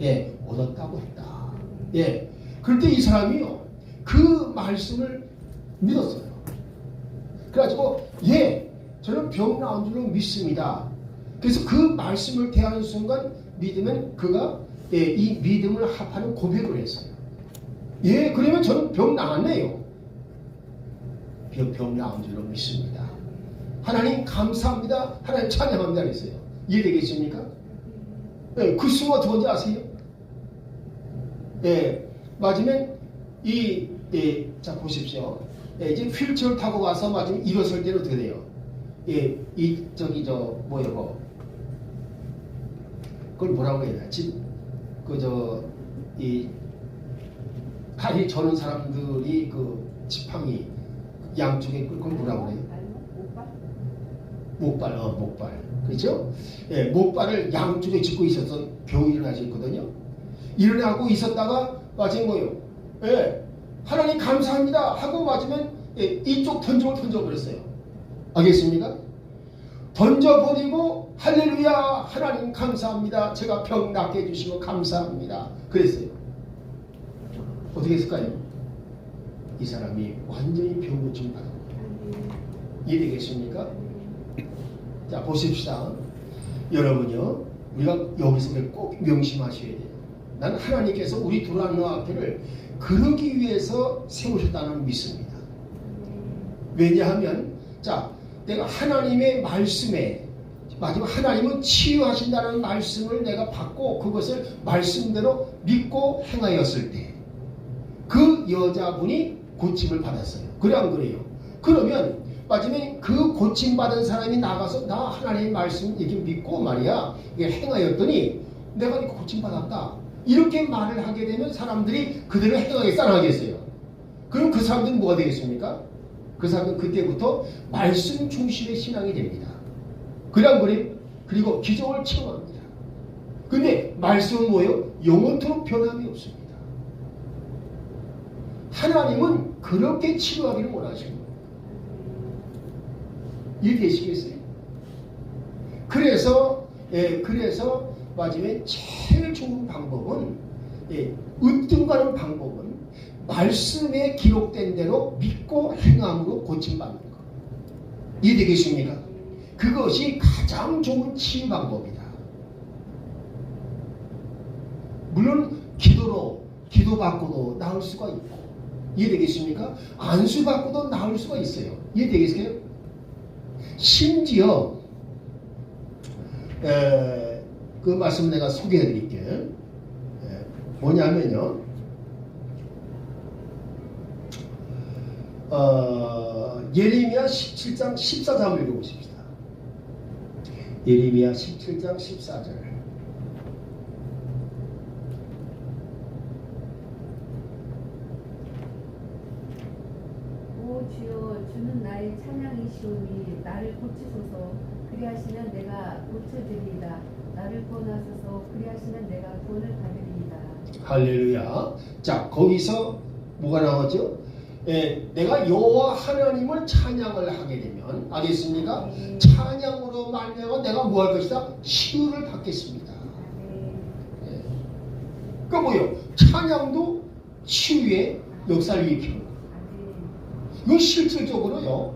예, 얻었다고 했다. 예. 그런데 이 사람이요, 그 말씀을 믿었어요. 그래가지고 예, 저는 병 나은 줄로 믿습니다. 그래서 그 말씀을 대하는 순간 믿으면 그가 이 믿음을 합하는 고백을 했어요. 예, 그러면 저는 병 나았네요. 병 나은 줄로 믿습니다. 하나님 감사합니다. 하나님 찬양합니다. 그랬어요. 이해되겠습니까? 예, 그 순간 어떻게 뭔지 아세요? 예, 맞으면 자 보십시오. 예, 이제 휠체어를 타고 와서 맞으면 일어설 때는 어떻게 돼요? 예, 그걸 뭐라고 해야 되지? 다리 저는 사람들이 그 지팡이 양쪽에 그걸 뭐라고 해요? 목발. 그렇죠? 예, 목발을 양쪽에 짚고 있어서 겨우 일어나셨거든요. 일어나고 있었다가 마지막 뭐예요? 예, 하나님 감사합니다 하고 맞으면 이쪽 던져버렸어요. 알겠습니까? 던져버리고 할렐루야 하나님 감사합니다. 제가 병 낫게 해주시고 감사합니다. 그랬어요. 어떻게 했을까요? 이 사람이 완전히 병고침 받았고. 이해되겠습니까? 자, 보십시다. 여러분요, 우리가 여기서 꼭 명심하셔야 돼요. 나는 하나님께서 우리 두란노학교를 그러기 위해서 세우셨다는 믿습니다. 왜냐하면 자, 내가 하나님의 말씀에 마지막 하나님은 치유하신다는 말씀을 내가 받고 그것을 말씀대로 믿고 행하였을 때 그 여자분이 고침을 받았어요. 그래 안 그래요? 그러면 마침에 그 고침받은 사람이 나가서 나 하나님의 말씀 이렇게 믿고 말이야 이게 행하였더니 내가 이렇게 고침받았다 이렇게 말을 하게 되면 사람들이 그대로 행하게 따라하겠어요. 그럼 그 사람들은 뭐가 되겠습니까? 그 사람은 그때부터 말씀 중심의 신앙이 됩니다. 그리고 기적을 체험합니다. 근데 말씀은 뭐예요? 영원토록 변함이 없습니다. 하나님은 그렇게 치료하기를 원하십니다. 이해되시겠어요? 그래서 마지막에 제일 좋은 방법은 으뜸가는 방법은 말씀에 기록된 대로 믿고 행함으로 고침받는 것. 이해되겠습니까? 그것이 가장 좋은 치유 방법이다. 물론 기도받고도 나을 수가 있고 이해되겠습니까? 안수받고도 나을 수가 있어요. 이해되겠어요? 심지어 그 말씀 내가 소개해 드릴게요. 뭐냐면요. 예레미야 17장 14절 한번 읽어보십시다. 예레미야 17장 14절. 오 주여 주는 나의 찬양이시오니 나를 고치소서 그리하시면 내가 고쳐드리이다. 나를 구원하소서 그리하시면 내가 구원을 받으리이다. 할렐루야. 자 거기서 뭐가 나오죠? 내가 여호와 하나님을 찬양을 하게 되면 알겠습니까? 찬양으로 말미암아 내가 뭐 할 것이다? 치유를 받겠습니다. 그러니까 뭐예요? 찬양도 치유의 역사를 일으킵니다. 이건 실질적으로요.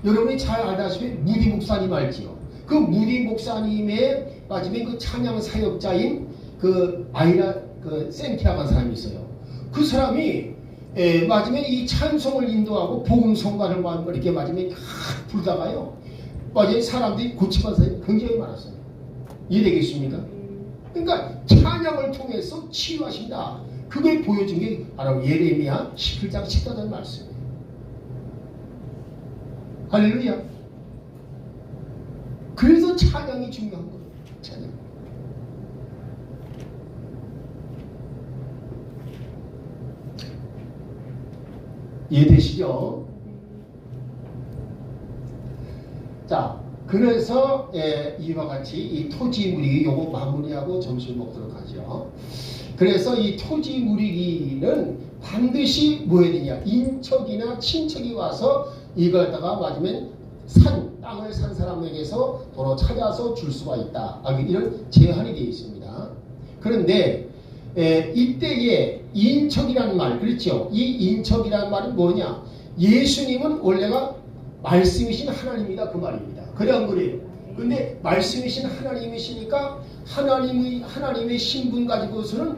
여러분이 잘 알다시피 무디 목사님 알지요? 그 무디 목사님의 마지막에 그 찬양 사역자인 그 아이라 그 센티아라는 사람이 있어요. 그 사람이 마지막에 이 찬송을 인도하고 복음 성가를 이렇게 마지막에 부르다가요. 마지막에 사람들이 고침받은 사람이 굉장히 많았어요. 이해되겠습니까? 그러니까 찬양을 통해서 치유하신다. 그걸 보여준 게 바로 예레미야 17장 14절 말씀이에요. 할렐루야. 그래서 찬양이 중요한 거예요. 찬양. 이해되시죠? 자, 그래서 이와 같이 이 토지 무리기 요거 마무리하고 점심 먹도록 하죠. 그래서 이 토지 무리기는 반드시 뭐 해야 되냐? 인척이나 친척이 와서 이걸 갖다가 맞으면 땅을 산 사람에게서 도로 찾아서 줄 수가 있다. 이런 제한이 되어 있습니다. 그런데 이때에 인척이라는 말, 그렇죠? 이 인척이라는 말은 뭐냐? 예수님은 원래가 말씀이신 하나님이다 그 말입니다. 그래 안 그래요? 근데 말씀이신 하나님이시니까 하나님의 신분 가지고서는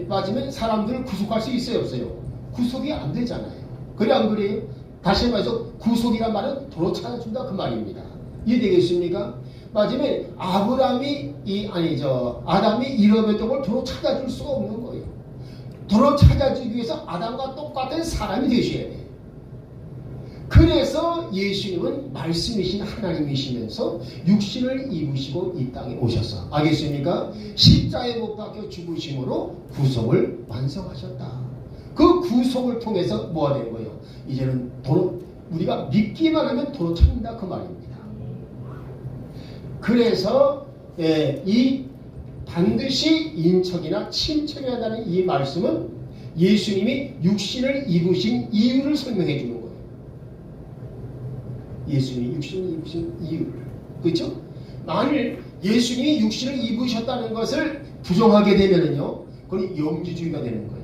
맞으면 사람들을 구속할 수 있어요 없어요? 구속이 안 되잖아요. 그래 안 그래요? 다시 말해서 구속이란 말은 도로 찾아준다 그 말입니다. 이해되겠습니까? 마지막에 아담이 잃어버렸던 걸 도로 찾아줄 수가 없는 거예요. 도로 찾아주기 위해서 아담과 똑같은 사람이 되셔야 돼요. 그래서 예수님은 말씀이신 하나님이시면서 육신을 입으시고 이 땅에 오셨어. 알겠습니까? 십자가에 못 박혀 죽으심으로 구속을 완성하셨다. 그 구속을 통해서 뭐가 되는 거예요? 이제는 우리가 믿기만 하면 도로 찾는다 그 말입니다. 그래서 이 반드시 인척이나 친척이라는 이 말씀은 예수님이 육신을 입으신 이유를 설명해 주는 거예요. 예수님이 육신을 입으신 이유를. 그렇죠? 만일 예수님이 육신을 입으셨다는 것을 부정하게 되면은요, 그건 영지주의가 되는 거예요.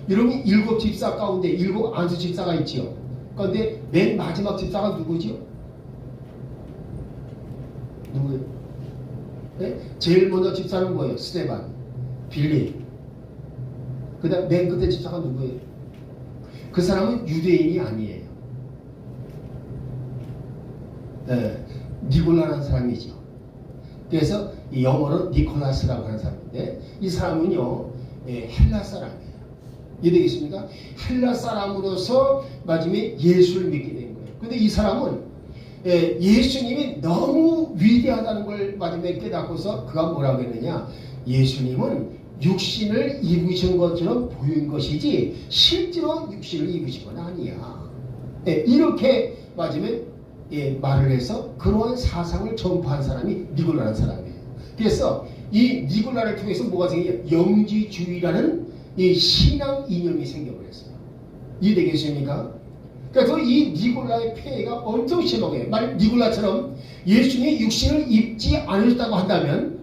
여러분 7 집사 가운데 7 안수 집사가 있지요. 그런데 맨 마지막 집사가 누구지요? 누구예요? 네? 제일 먼저 집사는 뭐예요? 스데반, 빌립. 그 다음 맨 끝에 집사가 누구예요? 그 사람은 유대인이 아니에요. 네, 니콜라라는 사람이죠. 그래서 이 영어로 니콜라스라고 하는 사람인데 이 사람은요 헬라 사람이에요. 이해되겠습니까? 헬라 사람으로서 마지막에 예수를 믿게 된 거예요. 근데 이 사람은 예수님이 너무 위대하다는 걸 마지막에 깨닫고서 그가 뭐라고 했느냐, 예수님은 육신을 입으신 것처럼 보인 것이지 실제로 육신을 입으신 건 아니야. 이렇게 마지막에 말을 해서 그러한 사상을 전파한 사람이 니골라라는 사람이에요. 그래서 이 니골라를 통해서 뭐가 생겨요? 영지주의라는 이 신앙 이념이 생겨버렸어요. 이해되겠습니까? 그래서 이 니골라의 폐해가 엄청 심하게, 만약 니골라처럼 예수님이 육신을 입지 않으셨다고 한다면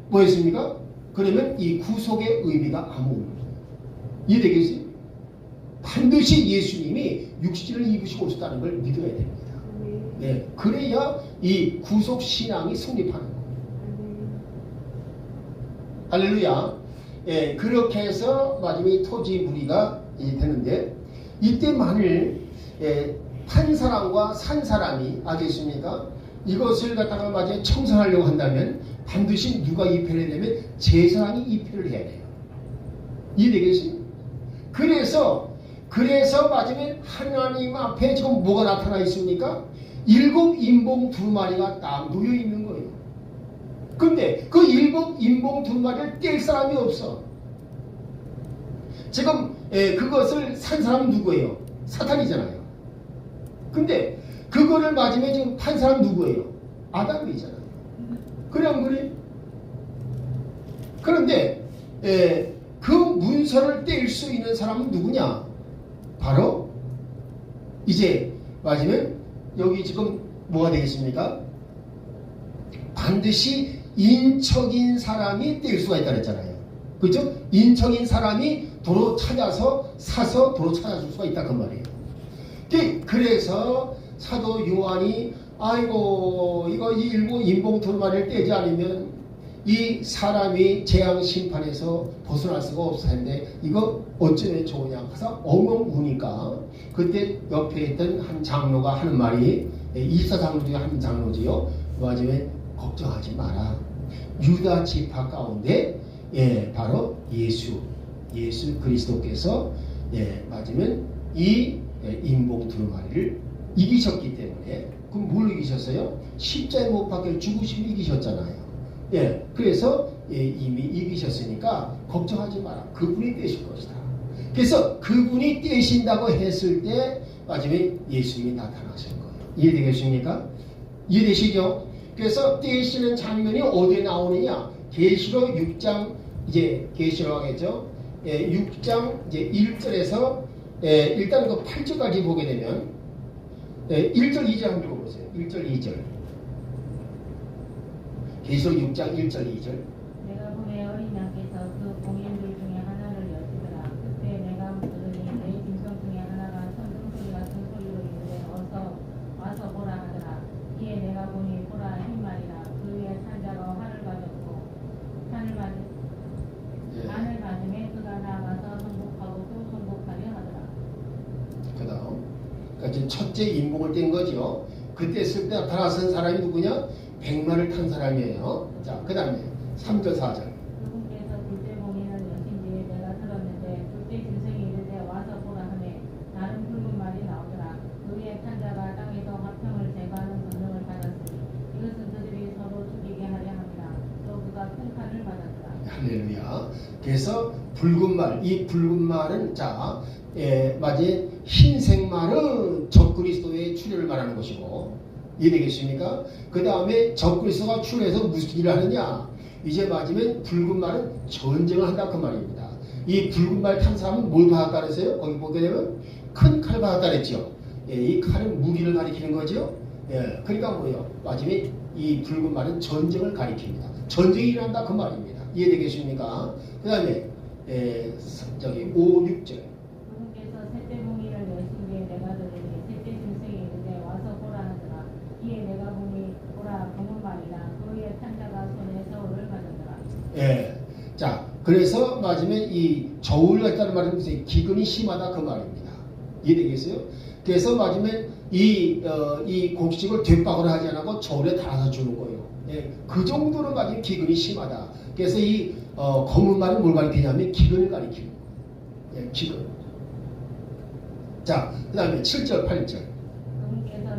뭐였습니까? 그러면 이 구속의 의미가 아무 없는 거예요. 이해되겠어요? 반드시 예수님이 육신을 입으시고 오셨다는 걸 믿어야 됩니다. 네, 그래야 이 구속 신앙이 성립하는 거예요. 할렐루야. 그렇게 해서 마지막에 토지 무리가 되는데, 이때 만일 판 사람과 산 사람이 알겠습니까? 이것을 갖다가 마지막에 청산하려고 한다면 반드시 누가 입회를 해야 되면 제사장이 입회를 해야 돼요. 이해되겠어요? 그래서 마지막에 하나님 앞에 지금 뭐가 나타나 있습니까? 7 인봉 2마리가 딱 놓여 있는 거예요. 근데 그 7 인봉 2마리를 뗄 사람이 없어. 지금 그것을 산 사람은 누구예요? 사탄이잖아요. 근데 그거를 마지막에 지금 판 사람은 누구예요? 아담이잖아요. 그래 안 그래? 그런데 그 문서를 뗄 수 있는 사람은 누구냐? 바로 이제 마지막에 여기 지금 뭐가 되겠습니까? 반드시 인척인 사람이 뗄 수가 있다 그랬잖아요. 그렇죠? 인척인 사람이 도로 찾아서 사서 도로 찾아줄 수가 있다 그 말이에요. 그래서 사도 요한이 아이고 이거 이 7 인봉 2마리를 떼지 않으면 이 사람이 재앙 심판에서 벗어날 수가 없을 텐데 이거 어쩌면 좋으냐 해서 엉엉 우니까 그때 옆에 있던 한 장로가 하는 말이, 이사 장로 중에 한 장로지요. 마지막에 걱정하지 마라. 유다 지파 가운데 바로 예수 그리스도께서 맞으면 이 인봉 2마리를 이기셨기 때문에, 그럼 뭘 이기셨어요? 십자에 못 박혀 죽으시면 이기셨잖아요. 그래서 이미 이기셨으니까 걱정하지 마라. 그분이 떼실 것이다. 그래서 그분이 떼신다고 했을 때 마지막에 예수님이 나타나신 거예요. 이해되겠습니까? 이해되시죠? 그래서 떼시는 장면이 어디에 나오느냐? 계시록 6장, 이제 계시록 하겠죠? 6장 이제 1절에서 일단 그 8절까지 보게 되면 1절 2절 한번 읽어보세요. 1절 2절. 계시록 6장 1절 2절. 내가 보매 어린 양께서 그 봉인들 중에 하나를 여시더라. 그때 내가 들으니 내 짐승 중에 하나가 천둥소리 같은 소리로 이르되 어서 와서 보라 하더라. 이에 내가 보니 보라 흰 말이라. 그 위에 탄 자가 활을 가졌고 안을 맞음에 그가 나아가서 정복하고 또 정복하려 하더라. 그 다음 그러니까 지금 첫째 인봉을 뗀 거죠. 그때 쓸 때 나타나선 사람이 누구냐? 백마를 탄 사람이에요. 자, 그 다음에 3절 4절. 그분께서 둘째 봉인을 여신 뒤에 내가 들었는데 둘째 짐승이 이르되 와서 보라 하매 다른 붉은 말이 나오더라. 그 위에 탄 자가 땅에서 화평을 제거하는 권능을 받았으니 이것은 그들이 서로 죽이게 하려 합니다. 또 그가 큰 칼을 받았더라. 할렐루야. 그래서 붉은 말, 이 붉은 말은 자, 마치 흰색 말은 적그리스도의 출현을 말하는 것이고, 이해되겠습니까? 그 다음에 적그리스도가 출현해서 무슨 일을 하느냐? 이제 맞으면 붉은 말은 전쟁을 한다 그 말입니다. 이 붉은 말 탄 사람은 뭘 받았다 그랬어요? 거기 보게 되면 큰 칼 받았다 그랬죠. 이 칼은 무기를 가리키는 거죠. 그러니까 뭐예요? 마지막에 이 붉은 말은 전쟁을 가리킵니다. 전쟁이 일어난다 그 말입니다. 이해되겠습니까? 그 다음에 5, 6절. 그분께서 셋째 봉인을 여신 뒤에 내가 들으니 셋째 짐승이 이르되 와서 보라 하더라. 이에 내가 보니 보라 검은 말이라. 그 위에 탄 자가 손에 저울을 가졌더라. 자, 그래서 마지막에 이 저울 같다는 말은 무슨 기근이 심하다 그 말입니다. 이해되겠어요? 그래서 마지막에 이 곡식을 뒷박으로 하지 않고 저울에 달아서 주는 거예요. 그 정도로 마지막에 기근이 심하다. 그래서 이 검은 말은 뭘 가리키냐면 기근을 가리키는 거예요. 기근. 자, 그 다음에 7절 8절. 그분께서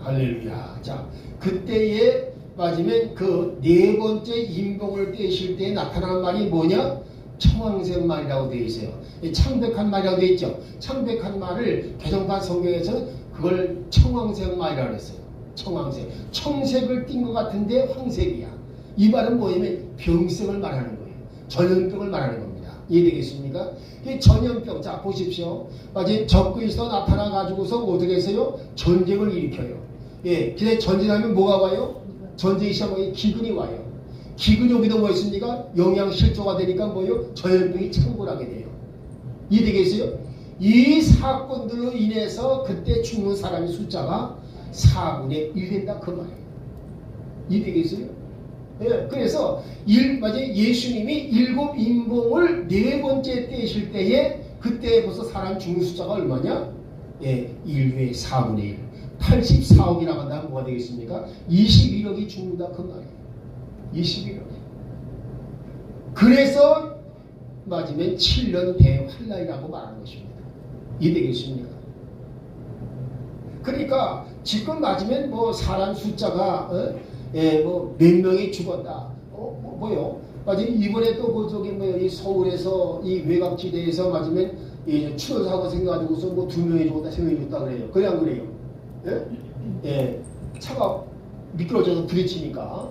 할렐루야. 자, 그때에 맞으면 그 네 번째 인봉을 떼실 때 나타나는 말이 뭐냐? 청황색 말이라고 되어 있어요. 창백한 말이라고 되어 있죠. 창백한 말을 개정판 성경에서는 그걸 청황색 말이라고 했어요. 청황색. 청색을 띈 것 같은데 황색이야. 이 말은 뭐냐면 병색을 말하는 거예요. 전염병을 말하는 겁니다. 이해되겠습니까? 이 전염병, 자 보십시오. 마치 적그리스도 나타나 가지고서 어떻게 했어요? 전쟁을 일으켜요. 예, 근데 전쟁하면 뭐가 와요? 전쟁이 시작하면 기근이 와요. 기근이 오기도 뭐 있습니까? 영양 실조가 되니까 뭐요? 전염병이 창궐하게 돼요. 이해되겠어요? 이 사건들로 인해서 그때 죽는 사람의 숫자가 4분의 1 된다 그 말이에요. 이해되겠어요? 예, 그래서 예수님이 일곱 인봉을 네 번째 떼실 때에 그때 벌써 사람 죽는 숫자가 얼마냐? 예, 인류의 4분의 1. 84억이라고 한다면 뭐가 되겠습니까? 21억이 죽는다 그 말이에요. 21억. 그래서 맞으면 7년 대환란이라고 말하는 것입니다. 이해되겠습니까? 그러니까 지금 맞으면 뭐 사람 숫자가 뭐 몇 명이 죽었다. 뭐요? 맞으면 이번에 또 그 저기 뭐 이 서울에서 이 외곽지대에서 맞으면 추월 사고 생겨가지고서 뭐 2명이 죽었다, 3명이 죽었다 그래요. 그래 안 그래요? 예? 예. 차가 미끄러져서 부딪히니까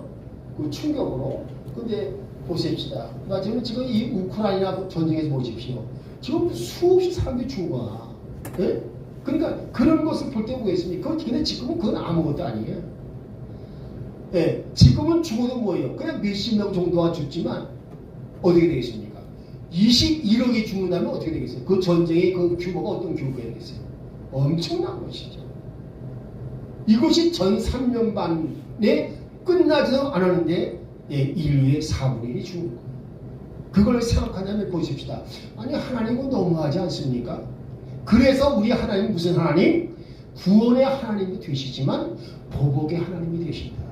그 충격으로. 근데 보십시다. 맞으면 지금 이 우크라이나 전쟁에서 보십시오. 지금 수없이 사람들이 죽은 거야. 예? 그러니까 그런 것을 볼 때 보겠습니까? 근데 지금은 그건 아무것도 아니에요. 예, 지금은 죽어도 뭐예요? 그냥 몇십 명 정도가 죽지만 어떻게 되겠습니까? 21억이 죽는다면 어떻게 되겠어요? 그 전쟁의 그 규모가 어떤 규모가 되겠어요? 엄청난 것이죠. 이것이 전 3년 반에 끝나지도 않았는데 인류의 4분의 1이 죽는 거예요. 그걸 생각하냐면 보십시다. 아니 하나님은 너무하지 않습니까? 그래서 우리 하나님 무슨 하나님? 구원의 하나님이 되시지만 보복의 하나님이 되신다.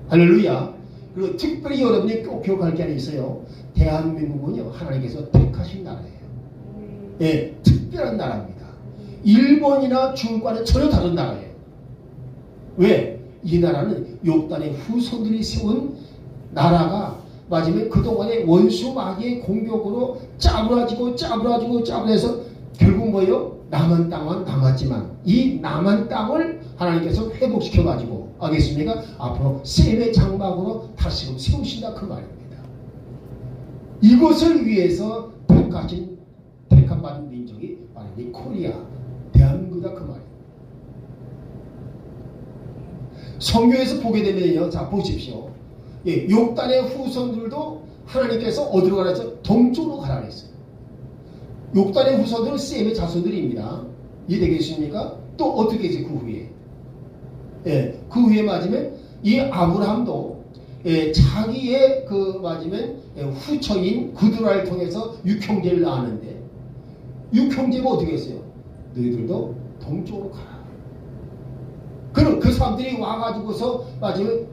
할렐루야. 그리고 특별히 여러분이 꼭 기억할 게 하나 있어요. 대한민국은요 하나님께서 택하신 나라예요. 예, 특별한 나라입니다. 일본이나 중국과는 전혀 다른 나라예요. 왜? 이 나라는 욕단의 후손들이 세운 나라가 맞으면 그동안의 원수 마귀의 공격으로 짜부라지고 짜부라져서 결국 뭐예요? 남한 땅은 남았지만 이 남한 땅을 하나님께서 회복시켜 가지고 알겠습니까? 앞으로 셈의 장막으로 다시금 세우신다 그 말입니다. 이것을 위해서 택함받은 민족이 바로 이 코리아 대한민국이다 그 말입니다. 성경에서 보게 되면요, 자 보십시오. 예, 욕단의 후손들도 하나님께서 어디로 가라 했죠? 동쪽으로 가라 했어요. 욕단의 후손들은 셈의 자손들입니다. 이해되겠습니까? 또 어떻게 했어요? 그 후에 그 후에 맞으면 이 아브라함도 자기의 그 맞으면 후처인 구두라를 통해서 육형제를 낳았는데 육형제가 어떻게 했어요? 너희들도 동쪽으로 가라. 그럼 그 사람들이 와가지고서 맞으면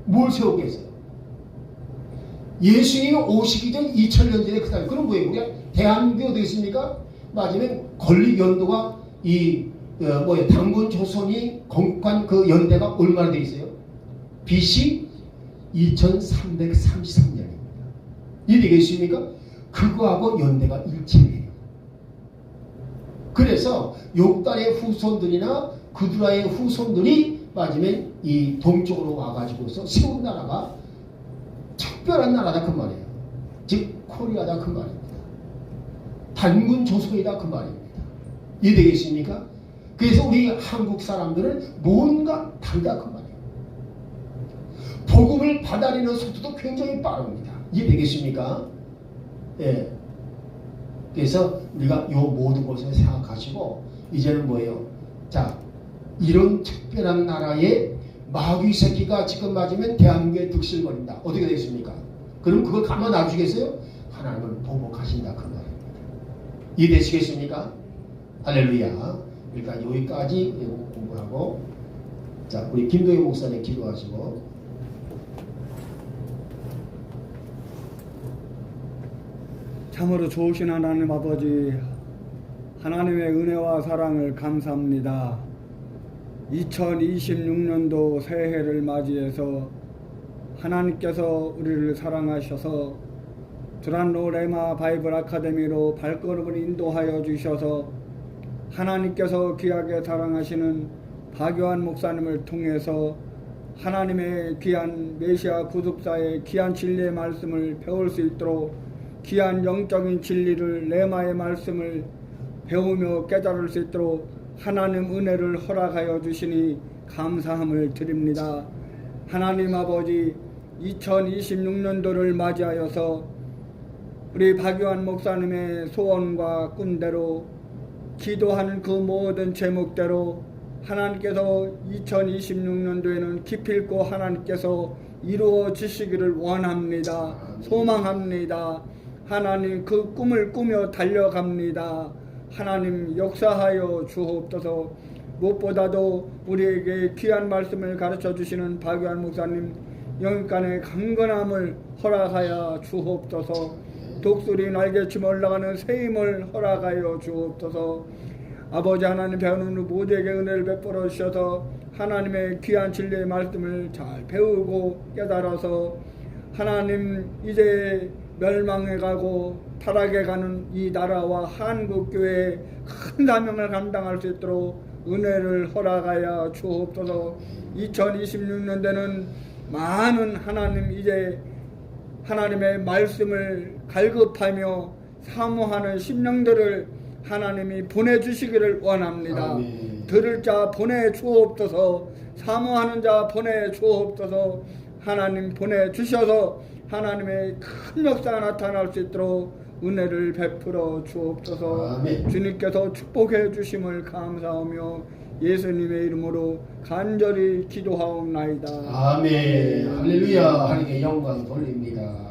뭘 세우겠어요? 예수님이 오시기 전 2000년 전에 그 사람. 그럼 뭐예요? 우리가 대한민국이 어디 있습니까? 맞으면 건립 연도가 당군 조선이 건국한 그 연대가 얼마나 돼 있어요? BC 2333년입니다. 이해되겠습니까? 그거하고 연대가 일치해요. 그래서 욕단의 후손들이나 구드라의 후손들이 맞으면 이 동쪽으로 와가지고서 세운 나라가 특별한 나라다 그 말이에요. 즉 코리아다 그 말입니다. 단군 조선이다 그 말입니다. 이해되겠습니까? 그래서 우리 한국 사람들은 뭔가 다르다 그 말이에요. 복음을 받아들이는 속도도 굉장히 빠릅니다. 이해되겠습니까? 예. 그래서 우리가 이 모든 것을 생각하시고 이제는 뭐예요? 자, 이런 특별한 나라에 마귀 새끼가 지금 맞으면 대한민국에 득실거린다. 어떻게 되겠습니까? 그럼 그걸 가만 놔주겠어요? 하나님은 보복하신다 그 말입니다. 이해되시겠습니까? 할렐루야. 그러니까 여기까지 공부하고, 자 우리 김동희 목사님 기도하시고. 참으로 좋으신 하나님 아버지, 하나님의 은혜와 사랑을 감사합니다. 2026년도 새해를 맞이해서 하나님께서 우리를 사랑하셔서 두란노 레마 바이블 아카데미로 발걸음을 인도하여 주셔서 하나님께서 귀하게 사랑하시는 박요한 목사님을 통해서 하나님의 귀한 메시아 구속사의 귀한 진리의 말씀을 배울 수 있도록 귀한 영적인 진리를 레마의 말씀을 배우며 깨달을 수 있도록 하나님 은혜를 허락하여 주시니 감사함을 드립니다. 하나님 아버지, 2026년도를 맞이하여서 우리 박요한 목사님의 소원과 꾼대로 기도하는 그 모든 제목대로 하나님께서 2026년도에는 기필코 하나님께서 이루어 주시기를 원합니다. 소망합니다. 하나님 그 꿈을 꾸며 달려갑니다. 하나님 역사하여 주옵소서. 무엇보다도 우리에게 귀한 말씀을 가르쳐 주시는 박요한 목사님 영육간의 강건함을 허락하여 주옵소서. 독수리 날개춤 올라가는 새 힘을 허락하여 주옵소서. 아버지 하나님 배우는 모두에게 은혜를 베풀어 주셔서 하나님의 귀한 진리의 말씀을 잘 배우고 깨달아서 하나님 이제 멸망해 가고 타락해 가는 이 나라와 한국교회의 큰 사명을 감당할 수 있도록 은혜를 허락하여 주옵소서. 2026년대는 많은 하나님 이제 하나님의 말씀을 갈급하며 사모하는 심령들을 하나님이 보내주시기를 원합니다. 아멘. 들을 자 보내주옵소서. 사모하는 자 보내주옵소서. 하나님 보내주셔서 하나님의 큰 역사가 나타날 수 있도록 은혜를 베풀어 주옵소서. 아멘. 주님께서 축복해 주심을 감사하며 예수님의 이름으로 간절히 기도하옵나이다. 아멘. 할렐루야. 하나님께 영광 돌립니다.